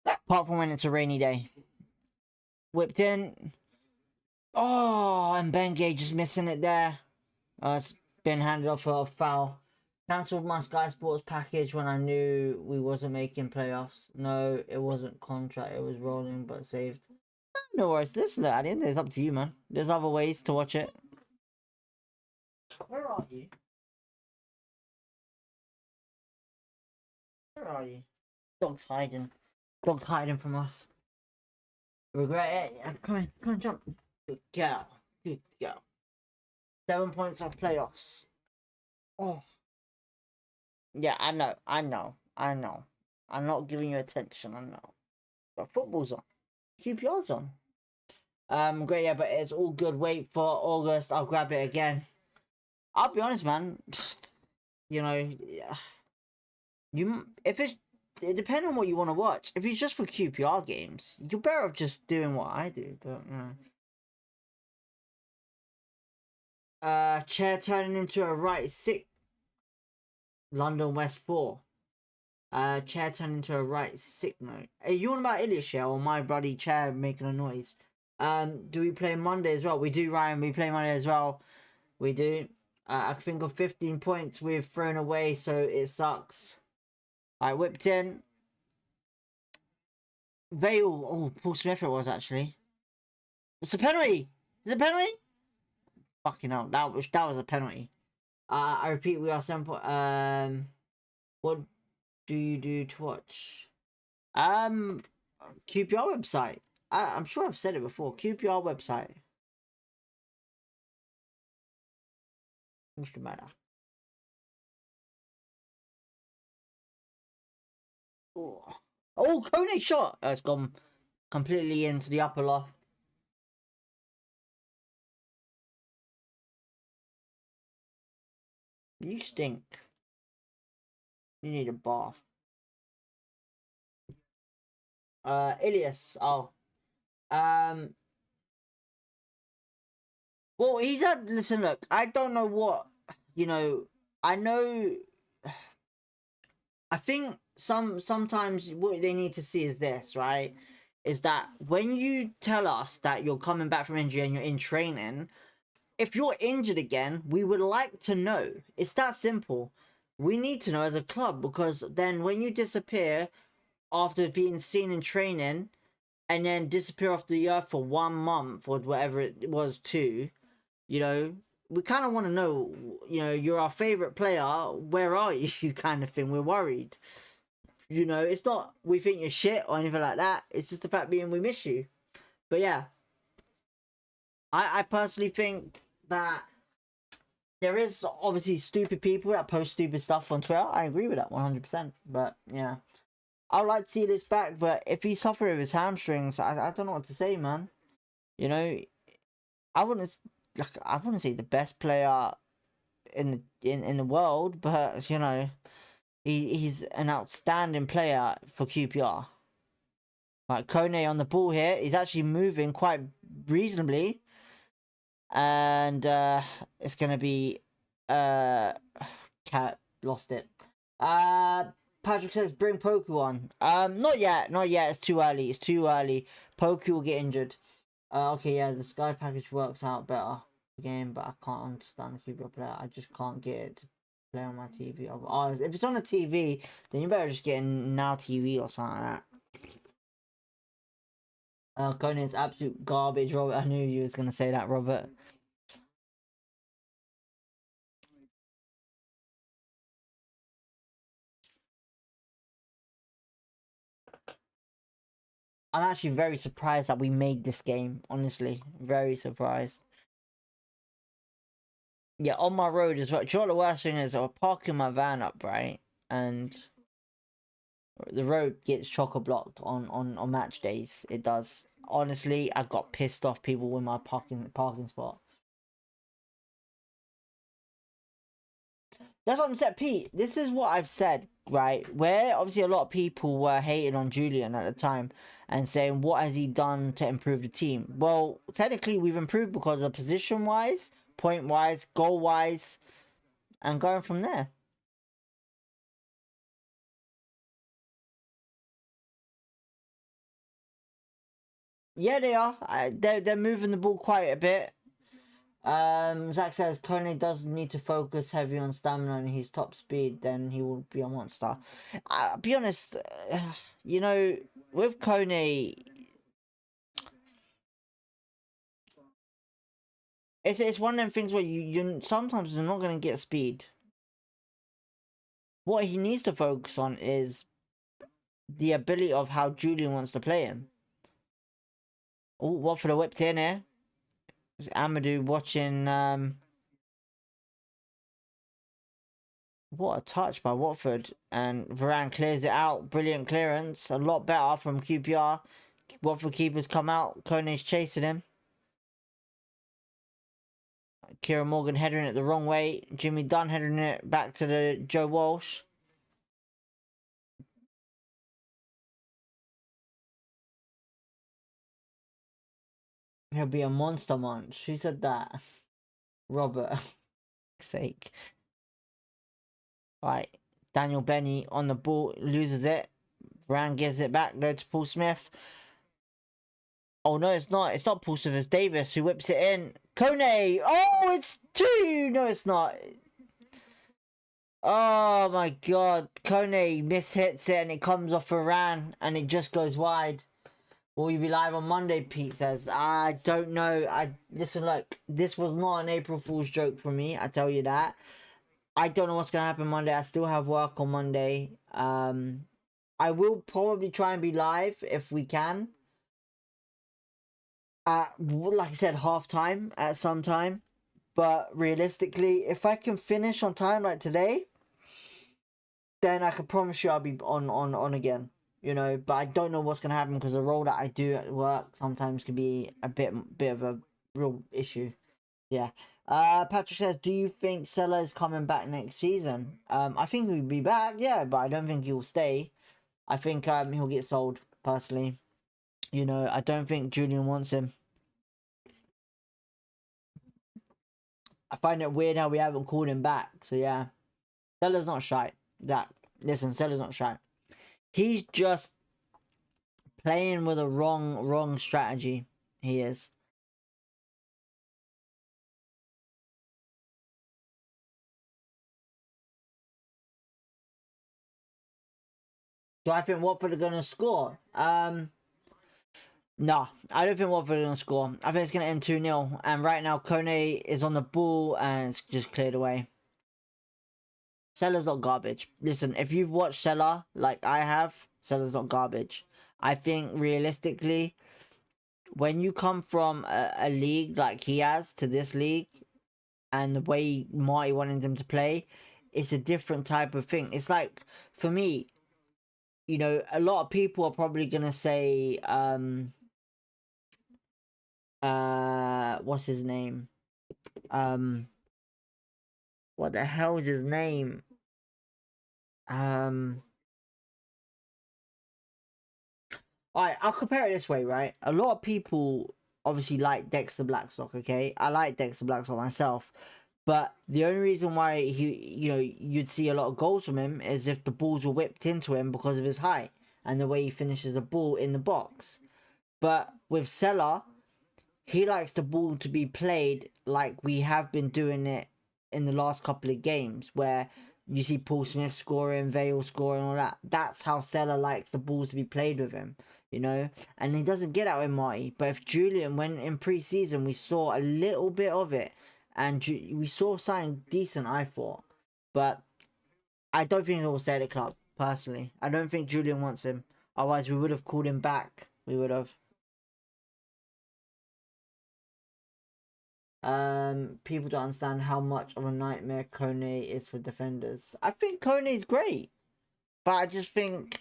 Apart from when it's a rainy day. Whipped in. Oh, and Bengay just missing it there. It's been handed off for a foul. Cancelled my Sky Sports package when I knew we wasn't making playoffs. No, it wasn't contract. It was rolling, but saved. No worries. Listen, at the end, it's up to you, man. There's other ways to watch it. Where are you? Where are you? Dog's hiding. Dog's hiding from us. Regret it. Come on, jump. Good girl. Good girl. 7 points off playoffs. Oh. Yeah, I know. I'm not giving you attention, I know. But football's on. QPR's on. Great, yeah, but it's all good. Wait for August. I'll grab it again. I'll be honest, man. You know, it depends on what you want to watch. If it's just for QPR games, you're better off just doing what I do. But chair turning into a right 6. London West 4. Chair turning into a right 6 note. Are you on about Ilish or my bloody chair making a noise? Do we play Monday as well? We do, Ryan. We play Monday as well. We do. I think of 15 points we've thrown away, so it sucks. I whipped in. Vale. Oh, Paul Smith it was actually. It's a penalty. Is it a penalty? Fucking hell, that was a penalty. I repeat, we are 7 point. What do you do to watch? QPR website. I'm sure I've said it before. QPR website. What's the matter? Oh, Kone shot. It's gone completely into the upper loft. You stink. You need a bath. Ilias. Oh. Well, he's had. Listen, look. I don't know what. You know. I know. I think sometimes what they need to see is this, right? Is that when you tell us that you're coming back from injury and you're in training, if you're injured again, we would like to know. It's that simple. We need to know as a club, because then when you disappear after being seen in training and then disappear off the earth for 1 month or whatever it was too, you know, we kind of want to know, you know, you're our favourite player, where are you kind of thing. We're worried. You know, it's not we think you're shit or anything like that. It's just the fact being we miss you. But yeah, I personally think that there is obviously stupid people that post stupid stuff on Twitter. I agree with that 100%. But yeah, I'd like to see this back. But if he's suffering with his hamstrings, I don't know what to say, man. You know, I wouldn't say the best player in the world, but you know, he's an outstanding player for QPR. Like Kone on the ball here, he's actually moving quite reasonably. And it's going to be Cat lost it. Patrick says bring Poku on. Not yet. It's too early. Poku will get injured. Okay, yeah, the Sky package works out better game, but I can't understand the QPR player. I just can't get it to play on my TV. Oh, if it's on a TV, then you better just get in Now TV or something like that. Conan's absolute garbage, Robert. I knew you was gonna say that, Robert. I'm actually very surprised that we made this game. Honestly, very surprised. Yeah, on my road as well. Do you know what the worst thing is? I was parking my van up, right? And the road gets chock-a-blocked on match days. It does. Honestly, I got pissed off people with my parking spot. That's what I'm saying, Pete. This is what I've said, right? Where obviously a lot of people were hating on Julian at the time and saying, what has he done to improve the team? Well, technically, we've improved because of position-wise, point-wise, goal-wise, and going from there. Yeah, they are. They're moving the ball quite a bit. Zach says Kone does need to focus heavy on stamina and his top speed, then he will be a monster. I'll be honest, you know, with Kone, it's one of them things where you sometimes you're not going to get speed. What he needs to focus on is the ability of how Julian wants to play him. Oh, Watford are whipped in here. Amadou watching. What a touch by Watford. And Varane clears it out. Brilliant clearance. A lot better from QPR. Watford keepers come out. Kone's chasing him. Kieran Morgan heading it the wrong way. Jimmy Dunn heading it back to the Joe Walsh. He'll be a monster munch. Who said that? Robert. Sake. Right. Daniel Benny on the ball. Loses it. Varane gives it back though to Paul Smith. Oh no, it's not. It's not Paul Smith. It's Davis who whips it in. Kone! Oh, it's 2! No, it's not. Oh my god. Kone mishits it and it comes off Varane and it just goes wide. Will you be live on Monday? Pete says. I don't know. Listen, look, this was not an April Fool's joke for me. I tell you that. I don't know what's gonna happen Monday. I still have work on Monday. I will probably try and be live if we can. Like I said, half time at some time. But realistically, if I can finish on time like today, then I can promise you I'll be on again. You know, but I don't know what's gonna happen because the role that I do at work sometimes can be a bit of a real issue. Yeah. Patrick says, do you think Salah is coming back next season? I think he'll be back, yeah, but I don't think he'll stay. I think he'll get sold, personally. You know, I don't think Julian wants him. I find it weird how we haven't called him back, so yeah. Salah's not shy. Listen, Salah's not shy. He's just playing with a wrong strategy. He is. Do I think Watford are going to score? No, I don't think Watford are going to score. I think it's going to end 2-0. And right now, Kone is on the ball and it's just cleared away. Salah's not garbage. Listen, if you've watched Salah like I have, Salah's not garbage. I think realistically, when you come from a league like he has to this league, and the way Marty wanted him to play, it's a different type of thing. It's like, for me, you know, a lot of people are probably gonna say, what's his name? What the hell is his name? Alright, I'll compare it this way, right? A lot of people obviously like Dexter Blackstock, okay? I like Dexter Blackstock myself. But the only reason why you'd see a lot of goals from him is if the balls were whipped into him because of his height and the way he finishes the ball in the box. But with Salah, he likes the ball to be played like we have been doing it in the last couple of games, where you see Paul Smith scoring, Vale scoring, all that. That's how Salah likes the balls to be played with him, and he doesn't get that with Marty. But if Julian went in pre-season, we saw a little bit of it, and we saw something decent, I thought. But I don't think he will stay at the club, personally. I don't think Julian wants him. Otherwise, we would have called him back. We would have. People don't understand how much of a nightmare Kone is for defenders. I think Kone is great, but I just think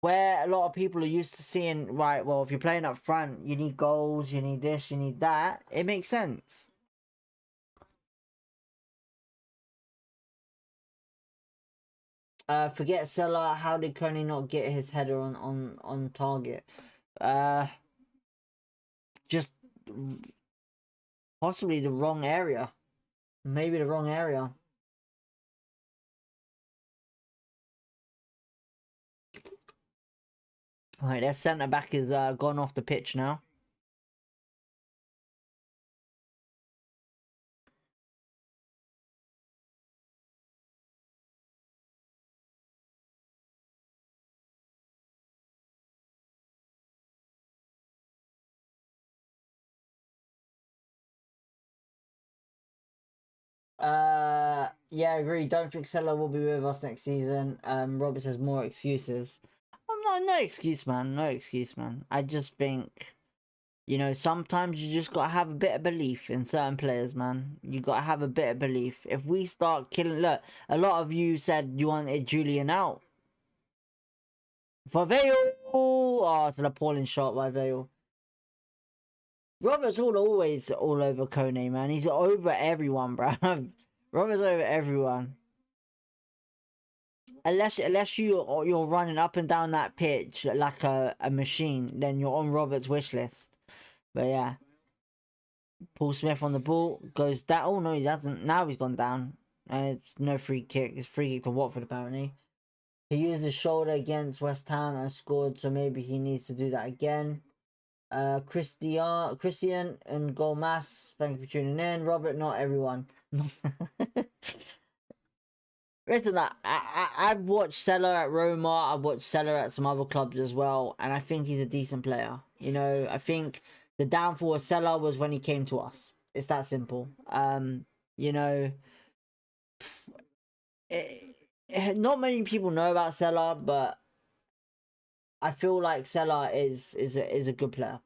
where a lot of people are used to seeing, right, well, if you're playing up front, you need goals, you need this, you need that. It makes sense. Forget Salah. How did Kone not get his header on target? Just possibly the wrong area. Maybe the wrong area. Alright, their centre back is gone off the pitch now. Yeah, I agree. Don't think Salah will be with us next season. Robert says more excuses. No excuse, man. No excuse, man. I just think, sometimes you just gotta have a bit of belief in certain players, man. You gotta have a bit of belief. If we start killing, look, a lot of you said you wanted Julian out. For Vale! Oh, it's an appalling shot by Vale. Robert's always all over Kone, man. He's over everyone, bro. Robert's over everyone. Unless you're running up and down that pitch like a machine, then you're on Robert's wish list. But yeah. Paul Smith on the ball. Goes down. Oh no, he doesn't. Now he's gone down. And it's no free kick. It's free kick to Watford apparently. He used his shoulder against West Ham and scored, so maybe he needs to do that again. Christian and Golmas, thank you for tuning in. Robert, not everyone. Listen, I've watched Salah at Roma, I've watched Salah at some other clubs as well, and I think he's a decent player. I think the downfall of Salah was when he came to us. It's that simple. Not many people know about Salah, but I feel like Salah is a good player.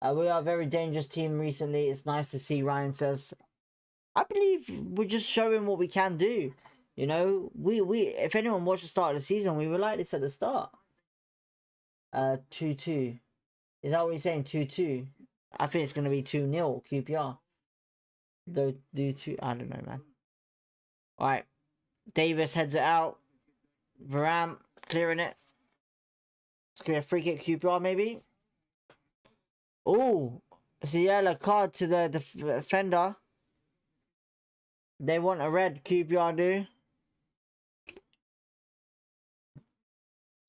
We are a very dangerous team recently. It's nice to see, Ryan says. I believe we're just showing what we can do. We if anyone watched the start of the season, we were like this at the start. 2-2. Is that what you're saying? 2-2. I think it's gonna be 2-0 QPR. Though do 2. I don't know, man. Alright. Davis heads it out. Varane clearing it. It's gonna be a free kick QPR maybe. Oh, it's a yellow card to the defender. They want a red, QPR do.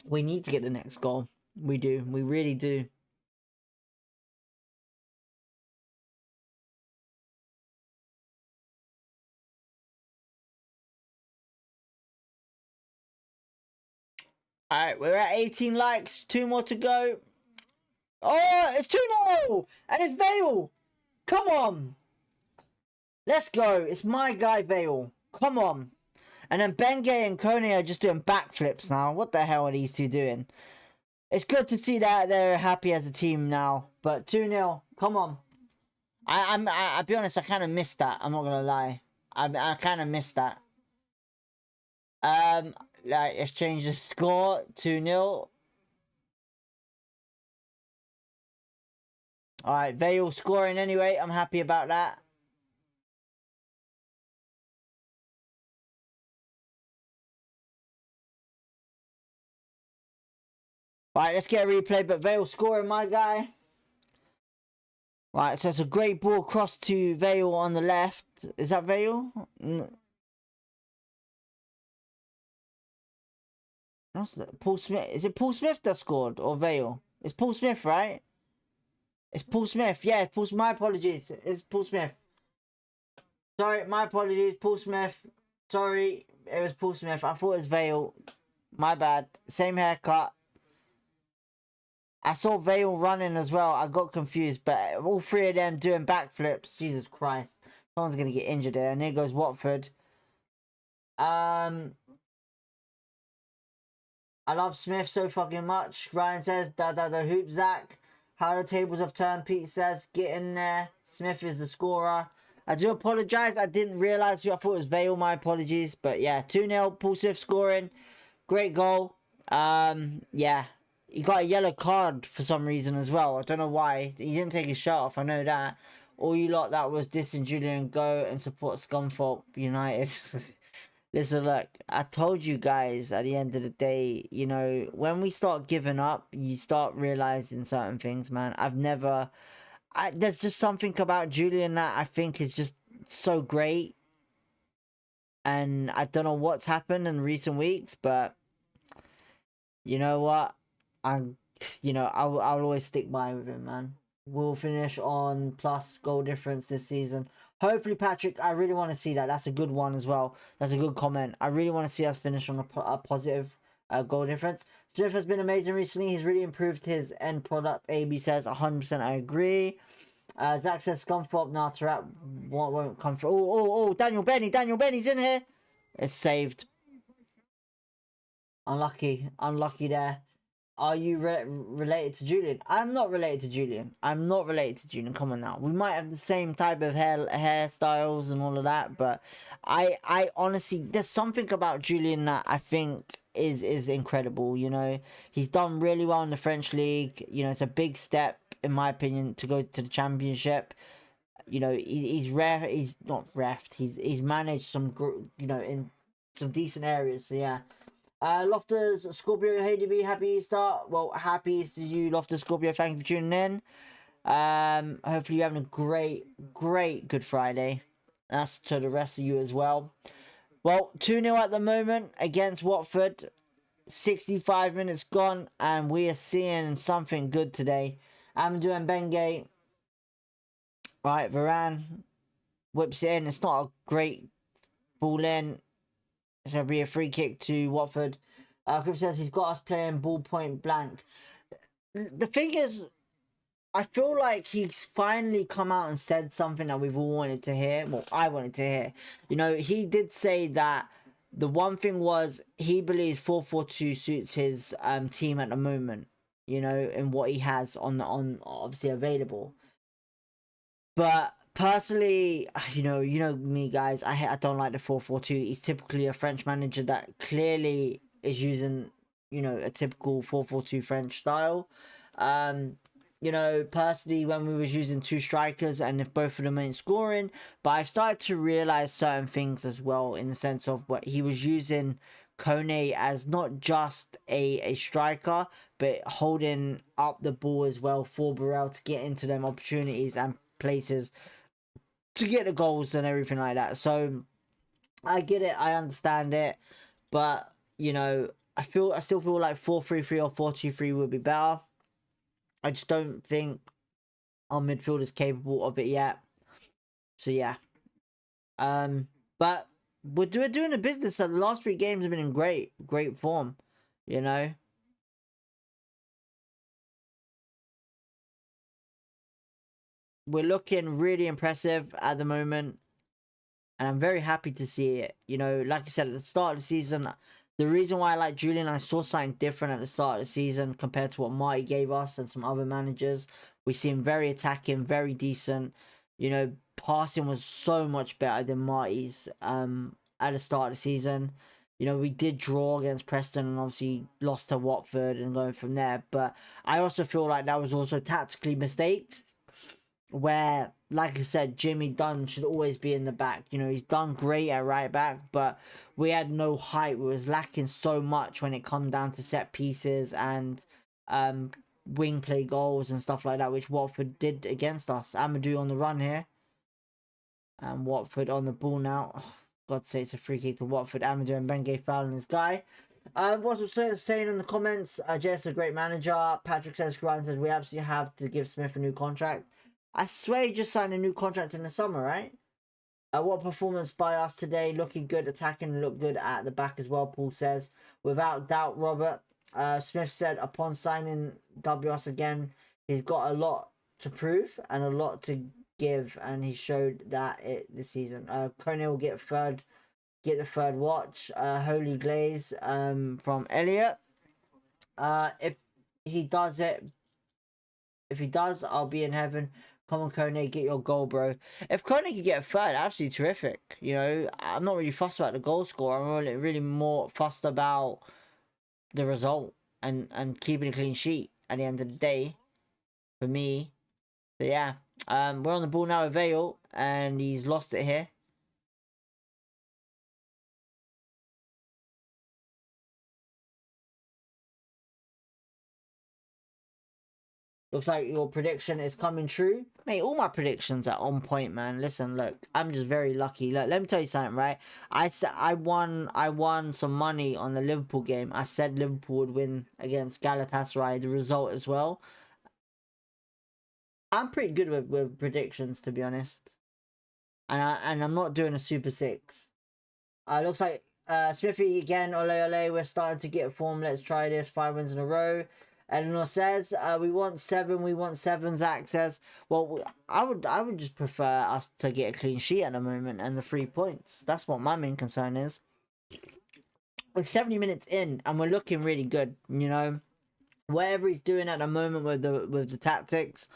We need to get the next goal. We do. We really do. Alright, we're at 18 likes. 2 more to go. Oh, it's 2-0! And it's Vale! Come on! Let's go. It's my guy, Vale. Come on. And then Benge and Kone are just doing backflips now. What the hell are these two doing? It's good to see that they're happy as a team now. But 2-0. Come on. I'll be honest, I kind of missed that. I'm not going to lie. I kind of missed that. Let's change the score. 2-0. Alright, Vale scoring anyway. I'm happy about that. Alright, let's get a replay. But Vale scoring, my guy. Right, so it's a great ball across to Vale on the left. Is that Vale? Paul Smith. Is it Paul Smith that scored or Vale? It's Paul Smith, right? It's Paul Smith. Yeah, it's Paul. My apologies. It's Paul Smith. Sorry, my apologies. Paul Smith. Sorry, it was Paul Smith. I thought it was Vale. My bad. Same haircut. I saw Vale running as well. I got confused, but all three of them doing backflips. Jesus Christ. Someone's going to get injured there. And there goes Watford. I love Smith so fucking much. Ryan says, da hoop Zach. How the tables have turned. Pete says, get in there. Smith is the scorer. I do apologise. I didn't realise who I thought it was Vale. My apologies. But yeah, 2-0. Paul Smith scoring. Great goal. Yeah. He got a yellow card for some reason as well. I don't know why. He didn't take his shirt off. I know that. All you lot that was dissing Julian, go and support Scunthorpe United. Listen, look, I told you guys at the end of the day, you know, when we start giving up, you start realising certain things, man. There's just something about Julian that I think is just so great. And I don't know what's happened in recent weeks, but you know what? I'll always stick by with him, man. We'll finish on plus goal difference this season. Hopefully, Patrick, I really want to see that. That's a good one as well. That's a good comment. I really want to see us finish on a positive goal difference. Smith has been amazing recently. He's really improved his end product. AB says 100% I agree. Zach says Scunthorpe now to wrap won't come through. Oh, Daniel Benny's in here. It's saved. Unlucky there. Are you related to Julian? I'm not related to Julian. Come on now. We might have the same type of hairstyles and all of that, but I honestly, there's something about Julian that I think is incredible. You know, he's done really well in the French league. You know, it's a big step in my opinion to go to the Championship. You know, he's managed some, you know, in some decent areas. So yeah. Loftus, Scorpio, hey DB, happy Easter. Well, happy Easter to you, Loftus, Scorpio. Thank you for tuning in. Hopefully you're having a great Good Friday. That's to the rest of you as well. Well, 2-0 at the moment against Watford. 65 minutes gone, and we are seeing something good today. Amadou and Benge. Right, Varane whips it in. It's not a great ball in. So it'll be a free kick to Watford. Chris says he's got us playing ball point blank. The thing is, I feel like he's finally come out and said something that we've all wanted to hear. Well, I wanted to hear. You know, he did say that the one thing was he believes 4-4-2 suits his team at the moment. You know, and what he has on obviously available. But personally, you know me, guys. I don't like the 4-4-2. He's typically a French manager that clearly is using, you know, a typical 4-4-2 French style. You know, personally, when we was using two strikers and if both of them ain't scoring, but I've started to realize certain things as well in the sense of what he was using Kone as not just a striker, but holding up the ball as well for Burrell to get into them opportunities and places to get the goals and everything like that. So I get it, I understand it, but you know, I still feel like 4-3-3 or 4-2-3 would be better. I just don't think our midfield is capable of it yet. So yeah. But we're doing the business. The last 3 games have been in great form, you know. We're looking really impressive at the moment. And I'm very happy to see it. You know, like I said, at the start of the season, the reason why I like Julian, I saw something different at the start of the season compared to what Marty gave us and some other managers. We see him very attacking, very decent. You know, passing was so much better than Marty's at the start of the season. You know, we did draw against Preston and obviously lost to Watford and going from there. But I also feel like that was also tactically mistaked. Where, like I said, Jimmy Dunn should always be in the back. You know, he's done great at right back, but we had no height. We was lacking so much when it come down to set pieces and wing play goals and stuff like that, which Watford did against us. Amadou on the run here. And Watford on the ball now. Oh, God's sake, it's a free kick to Watford. Amadou and Benge fouling this guy. What was saying in the comments, Jess a great manager. Patrick says, Ryan says, we absolutely have to give Smith a new contract. I swear he just signed a new contract in the summer, right? What performance by us today. Looking good, attacking, look good at the back as well, Paul says. Without doubt, Robert. Smith said, upon signing WS again, he's got a lot to prove and a lot to give, and he showed that this season. Kone will get the third watch. Holy Glaze from Elliot. If he does, I'll be in heaven. Come on, Kone, get your goal, bro. If Kone could get a third, absolutely terrific. You know, I'm not really fussed about the goal score. I'm really more fussed about the result and keeping a clean sheet at the end of the day. For me, so yeah. We're on the ball now with Vale, and he's lost it here. Looks like your prediction is coming true. Mate, all my predictions are on point, man. Listen, look, I'm just very lucky. Look, let me tell you something, right? I won some money on the Liverpool game. I said Liverpool would win against Galatasaray, the result as well. I'm pretty good with predictions, to be honest. And I'm not doing a Super 6. Looks like Smithy again, ole, we're starting to get form. Let's try this. 5 wins in a row. Eleanor says, we want 7, Zach says. Well, I would just prefer us to get a clean sheet at the moment and the 3 points. That's what my main concern is. We're 70 minutes in and we're looking really good, you know. Whatever he's doing at the moment with the tactics,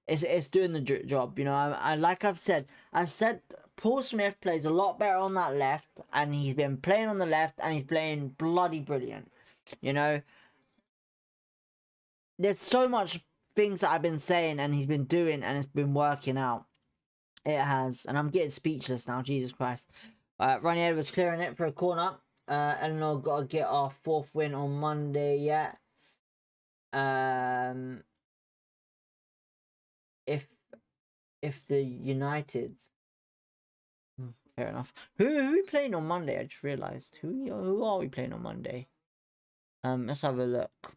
it's doing the job, you know. I like I've said Paul Smith plays a lot better on that left, and he's been playing on the left and he's playing bloody brilliant, you know. There's so much things that I've been saying and he's been doing and it's been working out. It has. And I'm getting speechless now. Jesus Christ. Ronnie Edwards clearing it for a corner. Eleanor got to get our 4th win on Monday yet. If the United... Fair enough. Who are we playing on Monday? I just realised. Who are we playing on Monday? Let's have a look.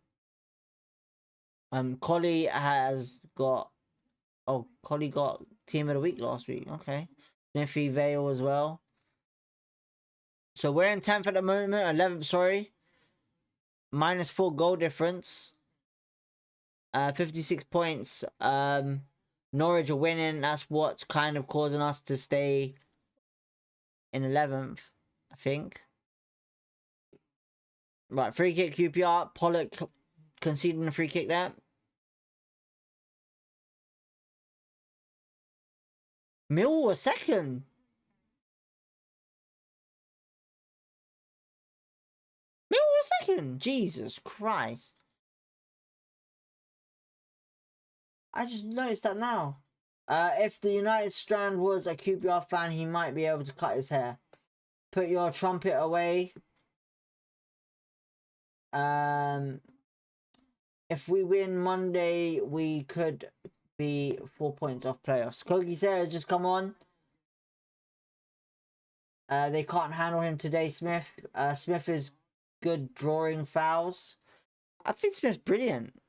Collie has got... Oh, Collie got Team of the Week last week. Okay. Smithy Vale as well. So we're in 10th at the moment. 11th, sorry. -4 goal difference. 56 points. Norwich are winning. That's what's kind of causing us to stay in 11th, I think. Right, free kick QPR. Pollock conceding a free kick there. Mill was second. Mill was second. Jesus Christ. I just noticed that now. If the United Strand was a QPR fan, he might be able to cut his hair. Put your trumpet away. If we win Monday, we could be 4 points off playoffs. Kogi Sarah just come on. They can't handle him today, Smith. Smith is good drawing fouls. I think Smith's brilliant.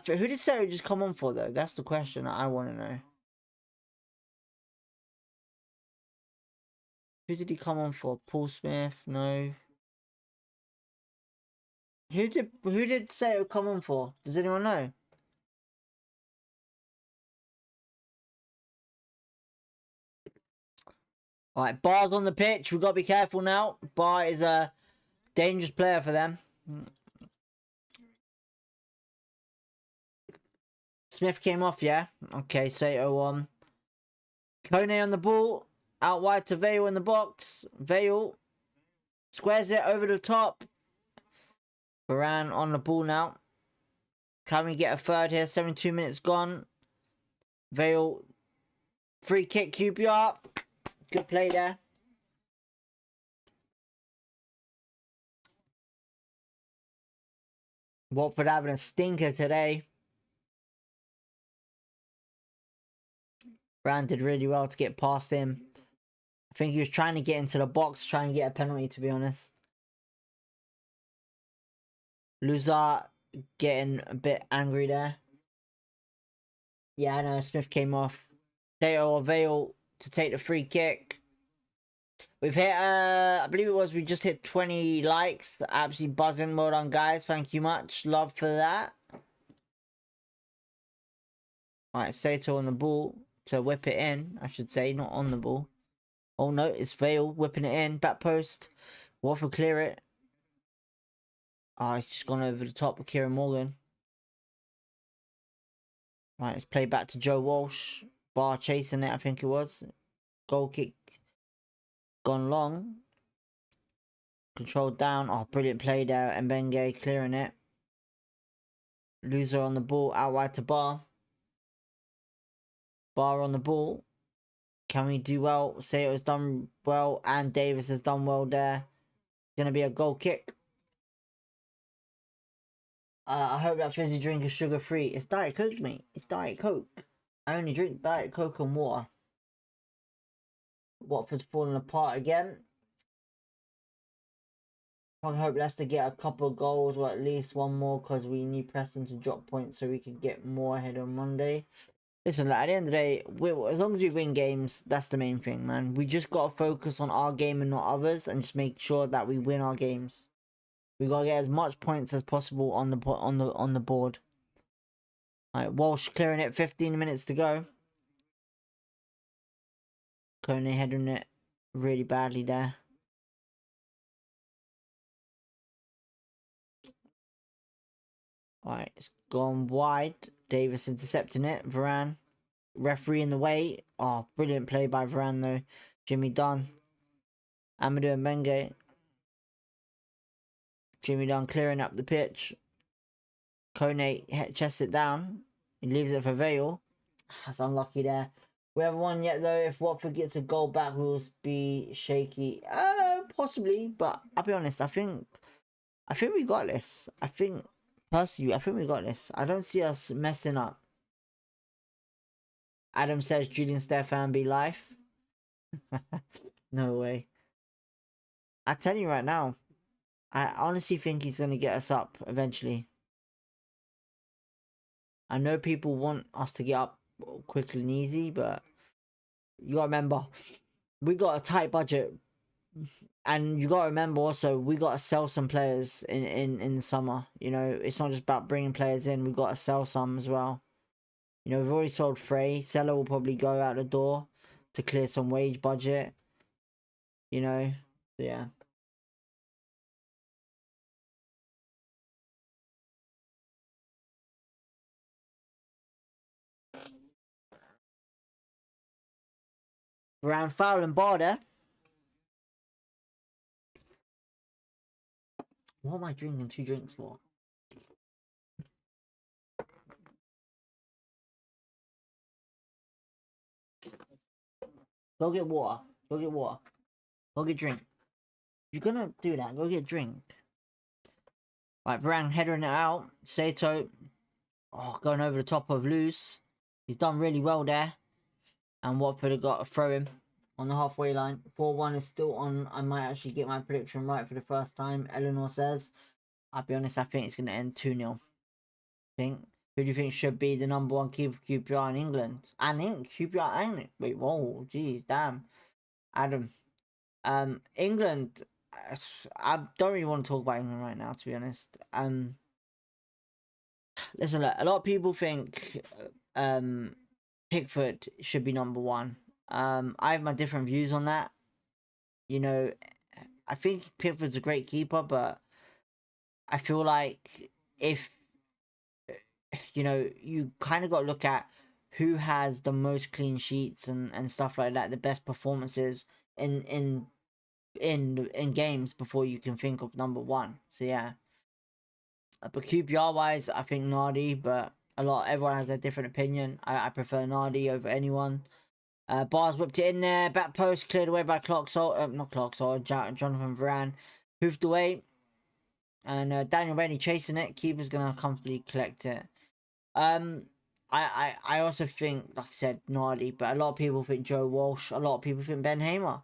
Who did Sarah just come on for, though? That's the question I want to know. Who did he come on for? Paul Smith? No. Who did Sarah come on for? Does anyone know? Alright, Bar's on the pitch. We've got to be careful now. Bar is a dangerous player for them. Smith came off, yeah? Okay, Sato on. Kone on the ball. Out wide to Vale in the box. Vale squares it over the top. Varane on the ball now. Can we get a third here? 72 minutes gone. Vale. Free kick QPR. Good play there. Watford having a stinker today. Brown did really well to get past him. I think he was trying to get into the box, trying to get a penalty, to be honest. Luzar getting a bit angry there. Yeah, I know, Smith came off. Deo Avail to take the free kick. We've hit, I believe it was, we just hit 20 likes. Absolutely buzzing. Well done, guys. Thank you much. Love for that. Alright, Sato on the ball to whip it in, I should say, not on the ball. Oh no, it's Vale whipping it in. Back post. Watford clear it. Oh, it's just gone over the top of Kieran Morgan. Right, it's played back to Joe Walsh. Bar chasing it, I think it was. Goal kick gone long. Controlled down. Oh, brilliant play there. Mbenge clearing it. Loser on the ball. Out wide to Bar. Bar on the ball. Can we do well? Sato's done well. And Davis has done well there. Going to be a goal kick. I hope that fizzy drink is sugar free. It's Diet Coke, mate. It's Diet Coke. I only drink Diet Coke and water. Watford's falling apart again. I hope Leicester get a couple of goals or at least one more, because we need Preston to drop points so we can get more ahead on Monday. Listen, at the end of the day, as long as we win games, that's the main thing, man. We just got to focus on our game and not others, and just make sure that we win our games. We got to get as much points as possible on the board. Alright, Walsh clearing it, 15 minutes to go. Kone heading it really badly there. Alright, it's gone wide. Davis intercepting it. Varane. Referee in the way. Oh, brilliant play by Varane though. Jimmy Dunn. Amadou Mbenge. Jimmy Dunn clearing up the pitch. Kone chests it down. He leaves it for Vale. That's unlucky there. We haven't won yet though. If Watford gets a goal back, we'll be shaky. Possibly, but I'll be honest. I think we got this. Personally, I think we got this. I don't see us messing up. Adam says Julian Stefan be life. No way. I tell you right now, I honestly think he's going to get us up eventually. I know people want us to get up quickly and easy, but you got to remember, we got a tight budget. And you got to remember also, we got to sell some players in the summer. You know, it's not just about bringing players in. We got to sell some as well. You know, we've already sold Frey. Seller will probably go out the door to clear some wage budget. You know, yeah. Around foul and bar there. What am I drinking 2 drinks for? Go get water. Go get water. Go get drink. If you're gonna do that, go get drink. Right, Varane headering it out. Sato. Oh, going over the top of Luz. He's done really well there. And Watford have got to throw him on the halfway line. 4-1 is still on. I might actually get my prediction right for the first time. Eleanor says. I'll be honest, I think it's going to end 2-0. Who do you think should be the number 1 keeper for QPR in England? And QPR and wait, whoa, geez, damn. Adam. England, I don't really want to talk about England right now, to be honest. Listen, a lot of people think Pickford should be number 1. I have my different views on that. You know, I think Pickford's a great keeper, but I feel like if, you know, you kind of got to look at who has the most clean sheets and stuff like that, the best performances in games before you can think of number 1. So yeah. But QPR wise, I think Nardi, but everyone has a different opinion. I prefer Nardi over anyone. Bars whipped it in there. Back post cleared away by Jonathan Varane. Hoofed away. And Daniel Rennie chasing it. Keeper's going to comfortably collect it. I also think, like I said, Nardi, but a lot of people think Joe Walsh. A lot of people think Ben Hamer.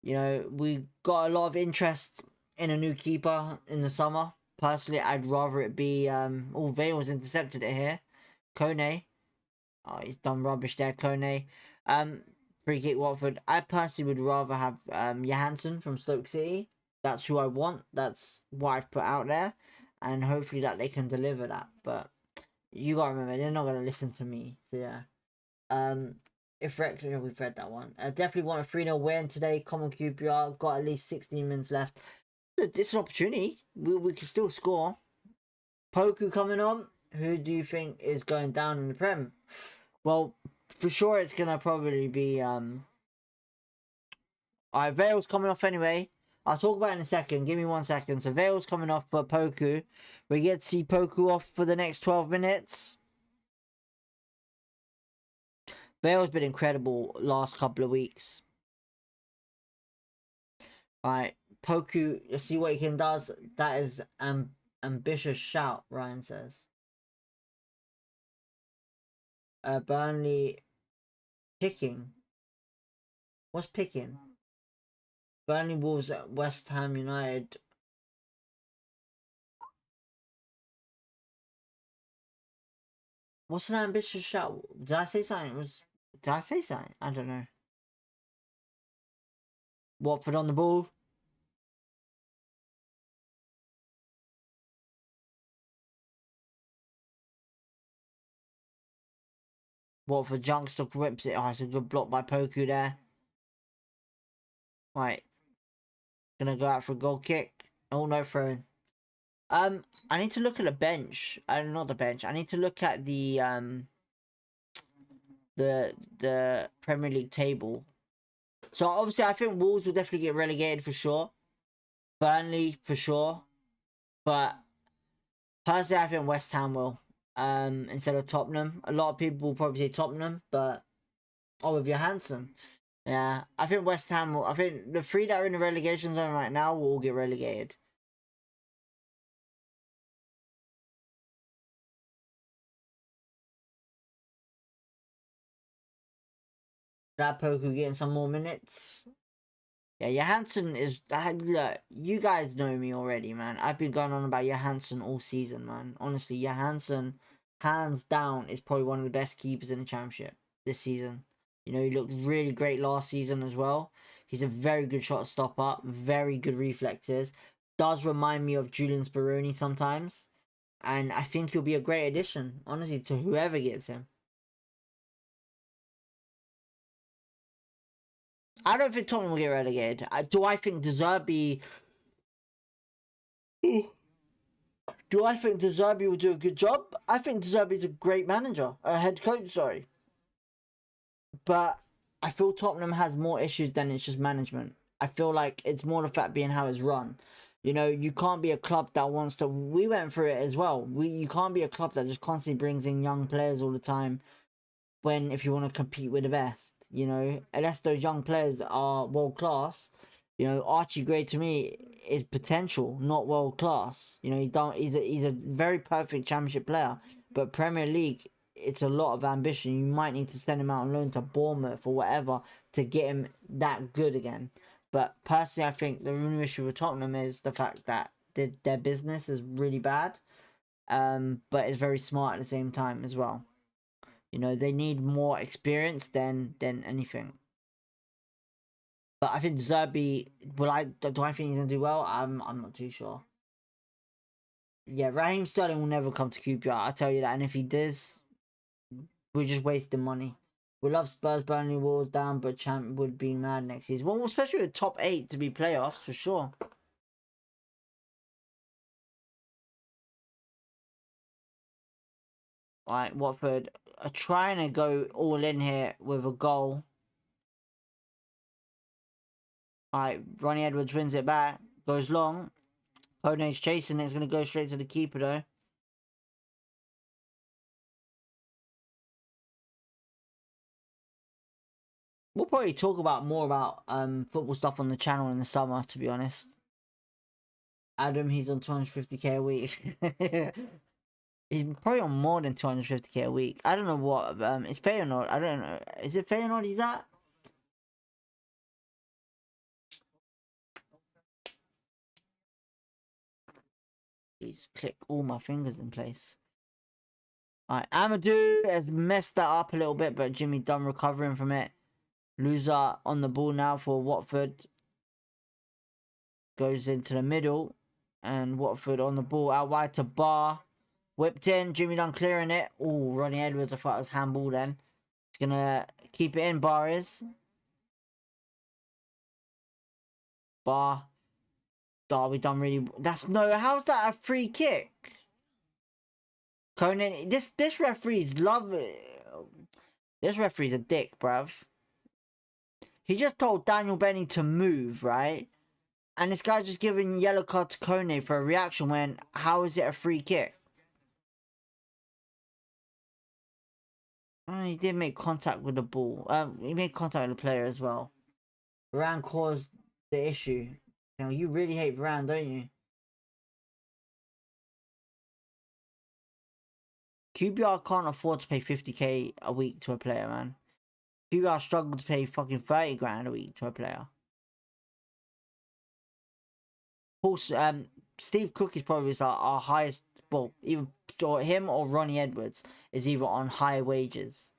You know, we got a lot of interest in a new keeper in the summer. Personally, I'd rather it be Vale's intercepted it here. Kone. Oh, he's done rubbish there, Kone. Free kick Watford. I personally would rather have Johansson from Stoke City. That's who I want. That's what I've put out there. And hopefully that they can deliver that. But you gotta remember, they're not gonna listen to me. So yeah. If Rex, we've read that one. Definitely want a 3-0 win today. Common QPR. Got at least 16 minutes left. It's an opportunity. We can still score. Poku coming on. Who do you think is going down in the Prem? Well, for sure it's gonna probably be Alright, Vale's coming off anyway. I'll talk about it in a second. Give me 1 second. So Vale's coming off for Poku. We get to see Poku off for the next 12 minutes. Vale's been incredible last couple of weeks. Alright, Poku, let's see what he can does. That is ambitious shout, Ryan says. Burnley picking. What's picking? Burnley, Wolves at West Ham United. What's an ambitious shout? Did I say something? Did I say something? I don't know. Watford on the ball. Watford Youngstock rips it. Oh, it's a good block by Poku there. Right. Gonna go out for a goal kick. Oh, no throwing. I need to look at the bench. Not the bench. I need to look at the Premier League table. So obviously, I think Wolves will definitely get relegated for sure. Burnley for sure, but personally, I think West Ham will. Instead of Tottenham. A lot of people will probably say Tottenham, but with Johansson. Yeah, I think West Ham will. I think the three that are in the relegation zone right now will all get relegated. That Poku getting some more minutes. Yeah, Johansson is. Look, you guys know me already, man. I've been going on about Johansson all season, man. Honestly, Johansson, hands down, is probably one of the best keepers in the championship this season. You know, he looked really great last season as well. He's a very good shot stopper, very good reflexes. Does remind me of Julian Speroni sometimes. And I think he'll be a great addition, honestly, to whoever gets him. I don't think Tottenham will get relegated. Do I think De Zerbi... Do I think De Zerbi will do a good job? I think De Zerbi is a great manager. A head coach, sorry. But I feel Tottenham has more issues than it's just management. I feel like it's more the fact being how it's run. You know, you can't be a club that wants to... We went through it as well. You can't be a club that just constantly brings in young players all the time when if you want to compete with the best. You know, unless those young players are world class. You know, Archie Gray to me is potential, not world class. You know, he's a very perfect championship player, but Premier League, it's a lot of ambition. You might need to send him out on loan to Bournemouth or whatever to get him that good again. But personally, I think the only issue with Tottenham is the fact that their business is really bad, but it's very smart at the same time as well. You know, they need more experience than anything. But I think Zerbi, do I think he's gonna do well? I'm not too sure. Yeah, Raheem Sterling will never come to QPR, I'll tell you that. And if he does, we're just wasting money. We love Spurs, Burnley, Wolves down, but champ would be mad next season. Well, especially with top 8 to be playoffs for sure. Alright, Watford are trying to go all in here with a goal. Alright, Ronnie Edwards wins it back, goes long. Kone's chasing it, it's going to go straight to the keeper though. We'll probably talk about more about football stuff on the channel in the summer, to be honest. Adam, he's on 250k a week. He's probably on more than 250k a week. I don't know what. It's Feyenoord. I don't know. Is it Feyenoord he's at? Please click all my fingers in place. Alright, Amadou has messed that up a little bit, but Jimmy Dunn recovering from it. Loser on the ball now for Watford. Goes into the middle. And Watford on the ball out wide to Bar. Whipped in. Jimmy Dunn clearing it. Oh, Ronnie Edwards. I thought it was handball then. He's going to keep it in. Bar is. Bar. Derby done really... That's no... How's that a free kick? Conan... This referee's love... This referee's a dick, bruv. He just told Daniel Benny to move, right? And this guy's just giving yellow card to Kone for a reaction when... How is it a free kick? Oh, he did make contact with the ball. He made contact with the player as well. Varane caused the issue. You know, you really hate Varane, don't you? QBR can't afford to pay 50k a week to a player, man. QBR struggle to pay fucking 30 grand a week to a player. Also, Steve Cook is probably our highest, well, either or him or Ronnie Edwards is either on higher wages.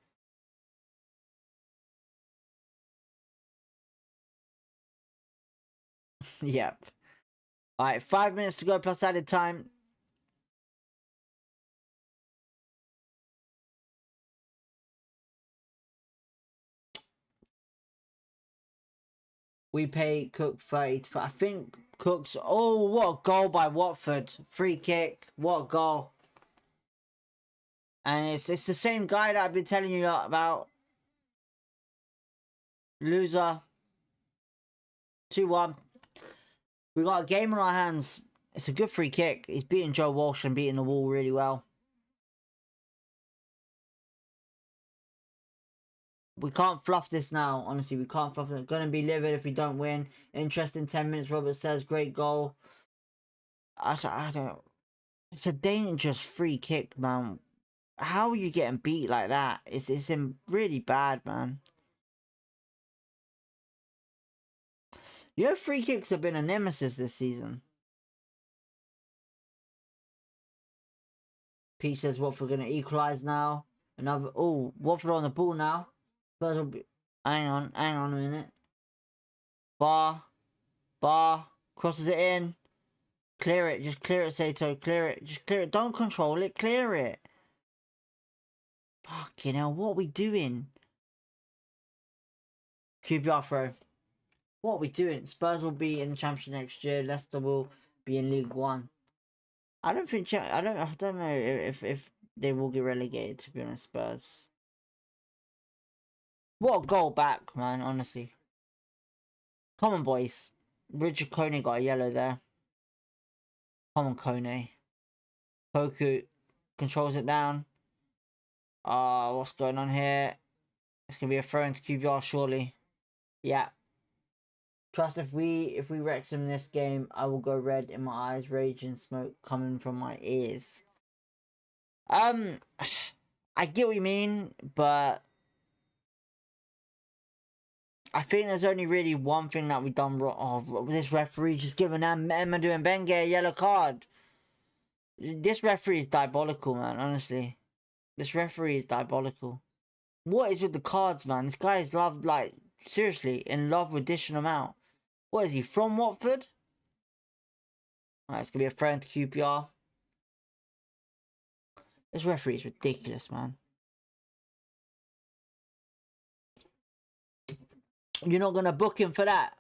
Yep. Alright, 5 minutes to go plus added time. We pay Cook 30. I think Cook's... Oh, what a goal by Watford. Free kick. What a goal. And it's the same guy that I've been telling you about. Loser. 2-1. We got a game on our hands. It's a good free kick. He's beating Joe Walsh and beating the wall really well. We can't fluff this now. Honestly, we can't fluff it. Gonna be livid if we don't win. Interesting 10 minutes, Robert says. Great goal. I don't... It's a dangerous free kick, man. How are you getting beat like that? It's really bad, man. You know, free kicks have been a nemesis this season. Pete says Watford going to equalise now. Another... Oh, Watford on the ball now. Spurs will be... Hang on a minute. Bar. Crosses it in. Clear it. Just clear it, Sato. Clear it. Just clear it. Don't control it. Clear it. Fucking hell. What are we doing? QPR throw. What are we doing? Spurs will be in the Championship next year. Leicester will be in League One. I don't think... I don't know if they will get relegated, to be honest, Spurs. What a goal back, man, honestly. Come on, boys. Richard Kone got a yellow there. Come on, Kone. Poku controls it down. What's going on here? It's going to be a throw into QPR, surely. Yeah. Trust if we wreck them in this game, I will go red in my eyes, rage and smoke coming from my ears. I get what you mean, but I think there's only really one thing that we've done wrong. Oh, this referee just giving Amadou and Bengue a yellow card. This referee is diabolical, man, honestly. This referee is diabolical. What is with the cards, man? This guy is loved, like, seriously, in love with dishing them out. What is he, from Watford? Alright, it's going to be a throw into QPR. This referee is ridiculous, man. You're not going to book him for that.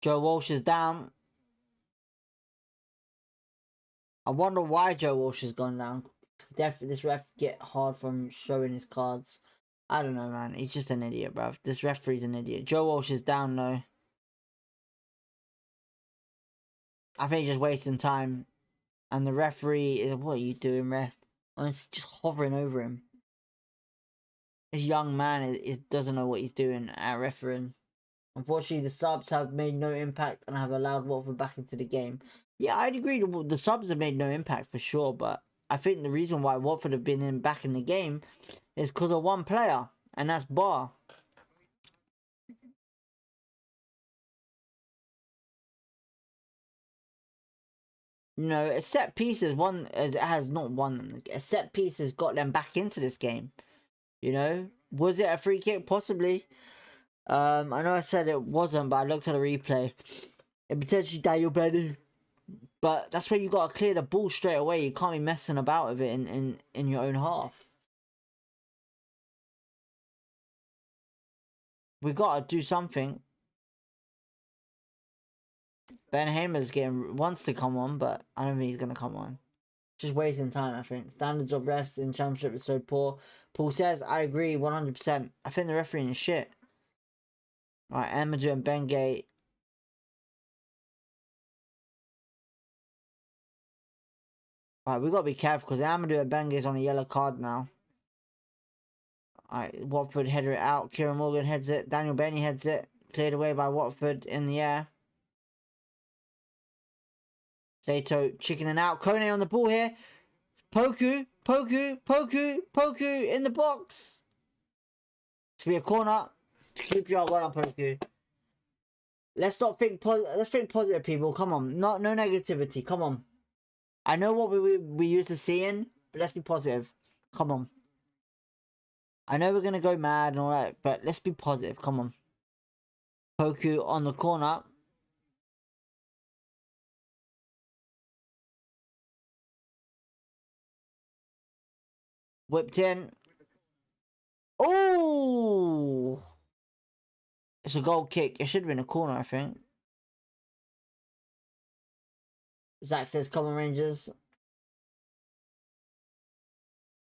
Joe Walsh is down. I wonder why Joe Walsh has gone down. Definitely this ref get hard from showing his cards. I don't know, man. He's just an idiot, bruv. This referee's an idiot. Joe Walsh is down, though. I think he's just wasting time. And the referee is... What are you doing, ref? Honestly, just hovering over him. This young man doesn't know what he's doing at refereeing. Unfortunately, the subs have made no impact and have allowed Watford back into the game. Yeah, I'd agree. The subs have made no impact for sure, but I think the reason why Watford have been back in the game is because of one player, and that's Barr. You know, a set piece has a set piece has got them back into this game. You know, was it a free kick? Possibly. I know I said it wasn't, but I looked at the replay. It potentially Daniel Benny. But that's where you got to clear the ball straight away. You can't be messing about with it in your own half. We got to do something. Ben Hamer's wants to come on, but I don't think he's going to come on. Just wasting time, I think. Standards of refs in Championship is so poor. Paul says, I agree 100%. I think the refereeing is shit. Alright, Amadou and Bengay. Alright, we got to be careful because Amadou and Bengay is on a yellow card now. Alright, Watford header it out. Kieran Morgan heads it. Daniel Benny heads it. Cleared away by Watford in the air. Sato chickening out. Kone on the ball here. Poku in the box. To be a corner. To keep you up, well on Poku. Let's not think let's think positive, people. Come on. No negativity. Come on. I know what we used to seeing, but let's be positive. Come on. I know we're gonna go mad and all that, but let's be positive. Come on. Poku on the corner. Whipped in. Oh! It's a goal kick. It should have been a corner, I think. Zach says, come on, Rangers.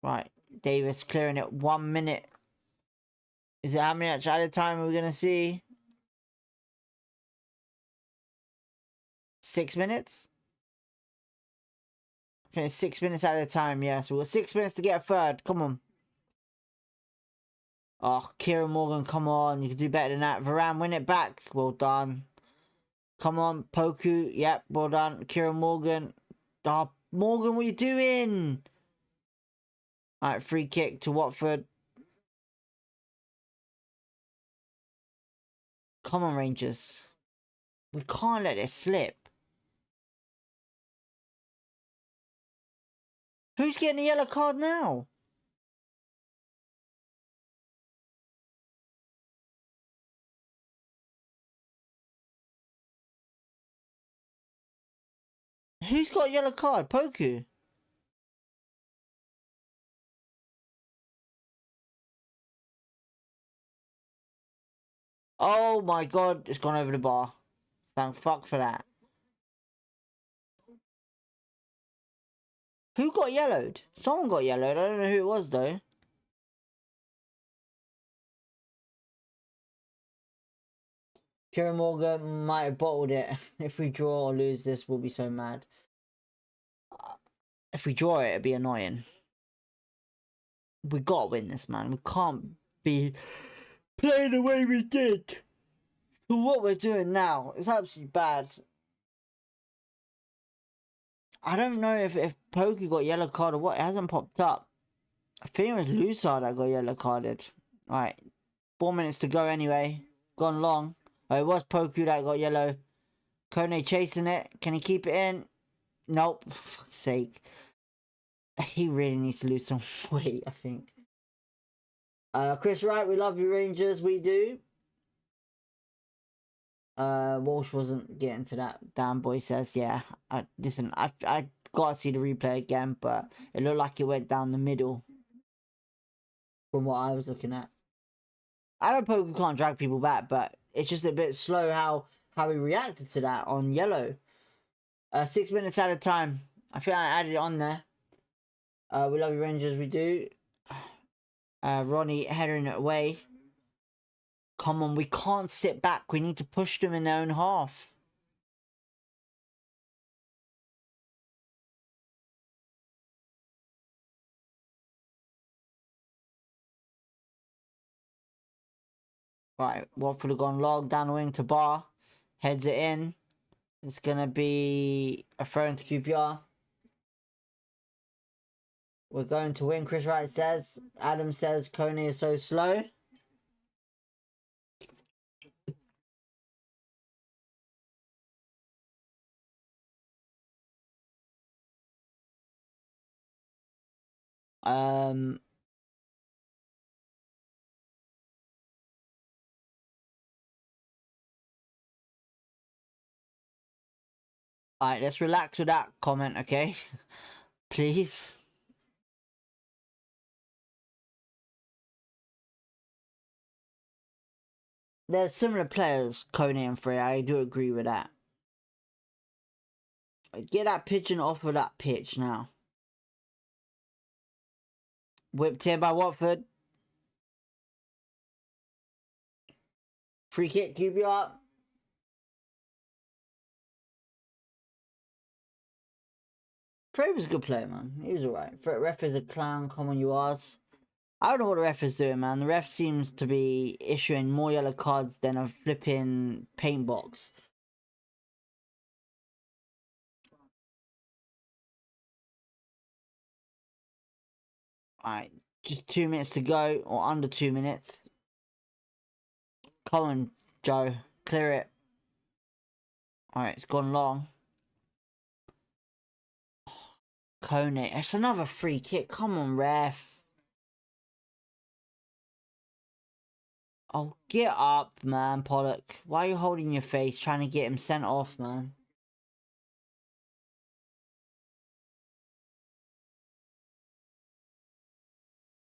Right. Davis clearing it. 1 minute. Is it how many at a time are we going to see? 6 minutes? I think it's 6 minutes at a time, yeah. So we've got 6 minutes to get a third. Come on. Oh, Kieran Morgan, come on. You can do better than that. Varane, win it back. Well done. Come on, Poku. Yep, well done. Kieran Morgan. Oh, Morgan, what are you doing? Alright, free kick to Watford. Come on, Rangers. We can't let it slip. Who's getting a yellow card now? Who's got a yellow card? Poku. Oh my god, it's gone over the bar. Thank fuck for that. Who got yellowed? Someone got yellowed. I don't know who it was though. Kieran Morgan might have bottled it. If we draw or lose this, we'll be so mad. If we draw it, it'd be annoying. We gotta win this, man. We can't be playing the way we did. For what we're doing now, it's absolutely bad. I don't know if Pokey got yellow card or what. It hasn't popped up. I think it was Lusard that got yellow carded. Alright. 4 minutes to go anyway. Gone long. Oh, it was Poku that got yellow. Kone chasing it. Can he keep it in? Nope. For fuck's sake. He really needs to lose some weight, I think. Chris Wright, we love you, Rangers. We do. Walsh wasn't getting to that. Dan Boy says, yeah. Listen, I gotta see the replay again, but it looked like it went down the middle from what I was looking at. I know Poku can't drag people back, but it's just a bit slow how he reacted to that on yellow. 6 minutes at a time. I think I added it on there. We love you, Rangers. We do. Ronnie heading it away. Come on, we can't sit back. We need to push them in their own half. Right, Watford have gone long down the wing to Bar. Heads it in. It's going to be a throw into QPR. We're going to win, Chris Wright says. Adam says Coney is so slow. Alright, let's relax with that comment, okay? Please. They're similar players, Coney and Frey. I do agree with that. Get that pigeon off of that pitch now. Whipped here by Watford. Free kick, QPR. Frey was a good player, man. He was alright. Ref is a clown, come on, you arse. I don't know what the ref is doing, man. The ref seems to be issuing more yellow cards than a flipping paint box. Alright, just 2 minutes to go, or under 2 minutes. Come on, Joe. Clear it. Alright, it's gone long. Coney. It's another free kick. Come on, ref. Oh, get up, man, Pollock. Why are you holding your face trying to get him sent off, man?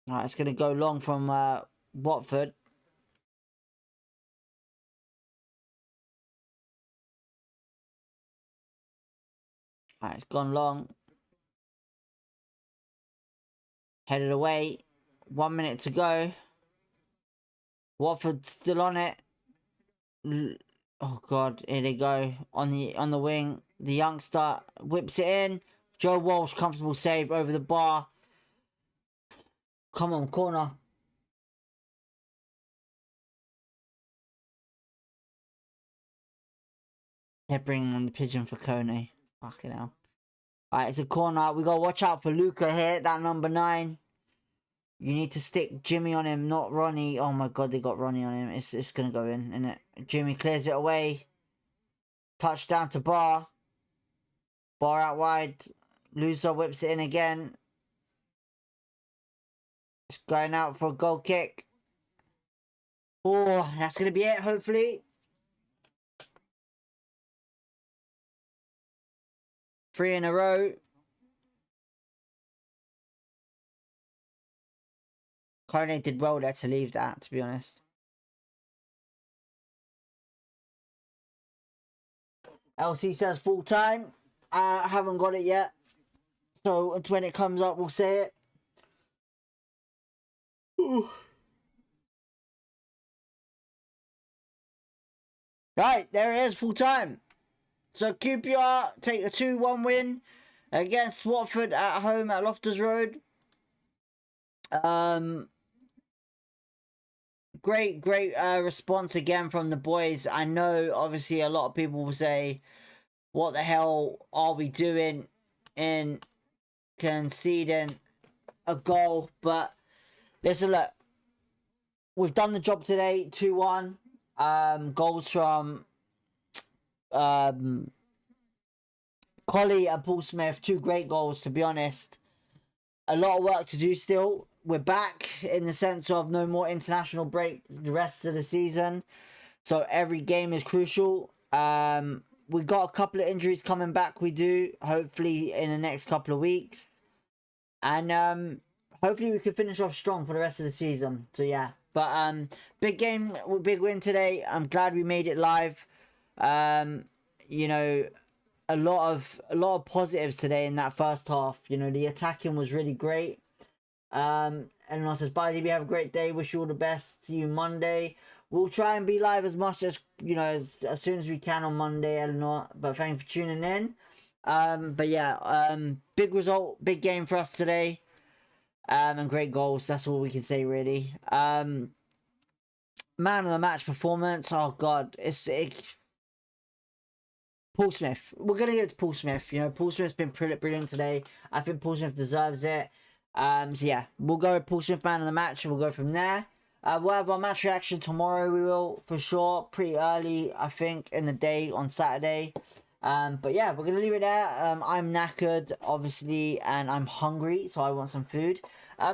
Alright, it's going to go long from Watford. Alright, it's gone long. Headed away. 1 minute to go. Watford still on it. Oh god, here they go. On the wing. The youngster whips it in. Joe Walsh, comfortable save over the bar. Come on, corner. They're bringing on the pigeon for Coney. Fucking hell. Alright, it's a corner. We gotta watch out for Luca here, that number 9. You need to stick Jimmy on him, not Ronnie. Oh my god, they got Ronnie on him. It's gonna go in, innit? Jimmy clears it away. Touchdown to Bar. Bar out wide. Loser whips it in again. It's going out for a goal kick. Oh, that's gonna be it, hopefully. 3 in a row. Coney did well there to leave that, to be honest. LC says full time. I haven't got it yet. So when it comes up, we'll say it. Ooh. Right, there it is, full time. So QPR take a 2-1 win against Watford at home at Loftus Road. Great response again from the boys. I know obviously a lot of people will say, what the hell are we doing in conceding a goal? But listen, look, we've done the job today. 2-1. Goals from Collie and Paul Smith. 2 great goals, to be honest. A lot of work to do still. We're back in the sense of no more international break the rest of the season. So every game is crucial. We got a couple of injuries coming back. We do, hopefully in the next couple of weeks. And hopefully we can finish off strong for the rest of the season. So yeah. But big game, big win today. I'm glad we made it live. You know, a lot of positives today in that first half. You know, the attacking was really great. And I says, bye, DB, have a great day. Wish you all the best. See you Monday. We'll try and be live as much as, you know, as soon as we can on Monday, Eleanor. But thank you for tuning in. But yeah, big result, big game for us today. And great goals. That's all we can say, really. man of the match performance. Oh God, Paul Smith. We're gonna give it to Paul Smith. You know, Paul Smith's been brilliant today. I think Paul Smith deserves it. So yeah, we'll go with Paul Smith man of the match, and we'll go from there. We'll have our match reaction tomorrow. We will for sure, pretty early, I think, in the day on Saturday. But yeah, we're gonna leave it there. I'm knackered, obviously, and I'm hungry, so I want some food.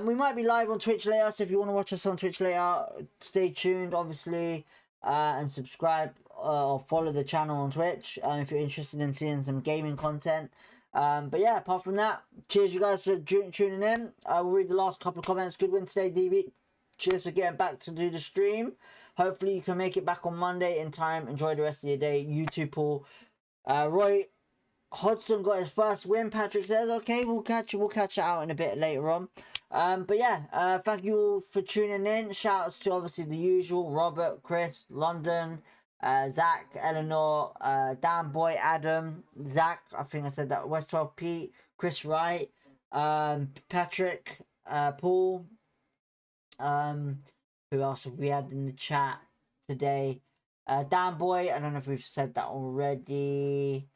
We might be live on Twitch later, so if you want to watch us on Twitch later, stay tuned, obviously, and subscribe or follow the channel on Twitch if you're interested in seeing some gaming content. But yeah, apart from that, cheers you guys for tuning in. We'll read the last couple of comments. Good win today, DB. Cheers for getting back to do the stream. Hopefully you can make it back on Monday in time. Enjoy the rest of your day. You too, Paul. Roy Hodgson got his first win. Patrick says, okay, we'll catch it out in a bit later on. But yeah, thank you all for tuning in. Shout outs to obviously the usual: Robert, Chris, London, Zach, Eleanor, Dan Boy, Adam, Zach, I think I said that, West 12 Pete, Chris Wright, Patrick, Paul, who else have we had in the chat today? Dan Boy, I don't know if we've said that already.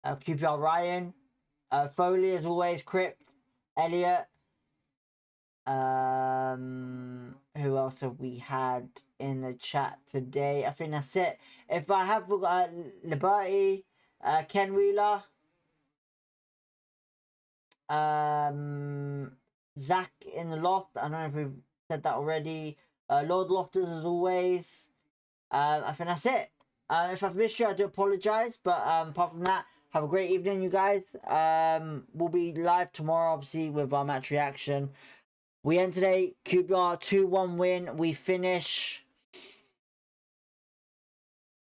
QPR Ryan, Foley as always, Crypt, Elliot. Who else have we had in the chat today? I think that's it. If I have forgot, Liberty, Ken Wheeler, Zach in the loft. I don't know if we've said that already. Lord Lofters as always. I think that's it. If I've missed you, I do apologise. But apart from that, have a great evening, you guys. We'll be live tomorrow, obviously, with our match reaction. We end today, QPR 2-1 win. We finish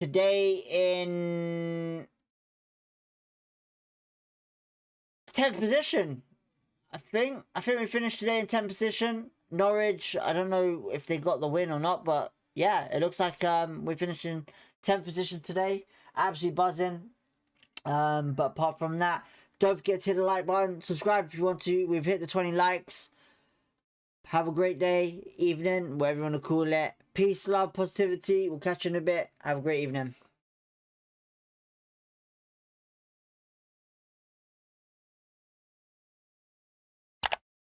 today in 10th position. I think we finished today in 10th position. Norwich, I don't know if they got the win or not, but yeah, it looks like we finished in 10th position today. Absolutely buzzing. But apart from that, don't forget to hit the like button, subscribe if you want to. We've hit the 20 likes. Have a great day, evening, whatever you want to call it. Peace, love, positivity. We'll catch you in a bit. Have a great evening.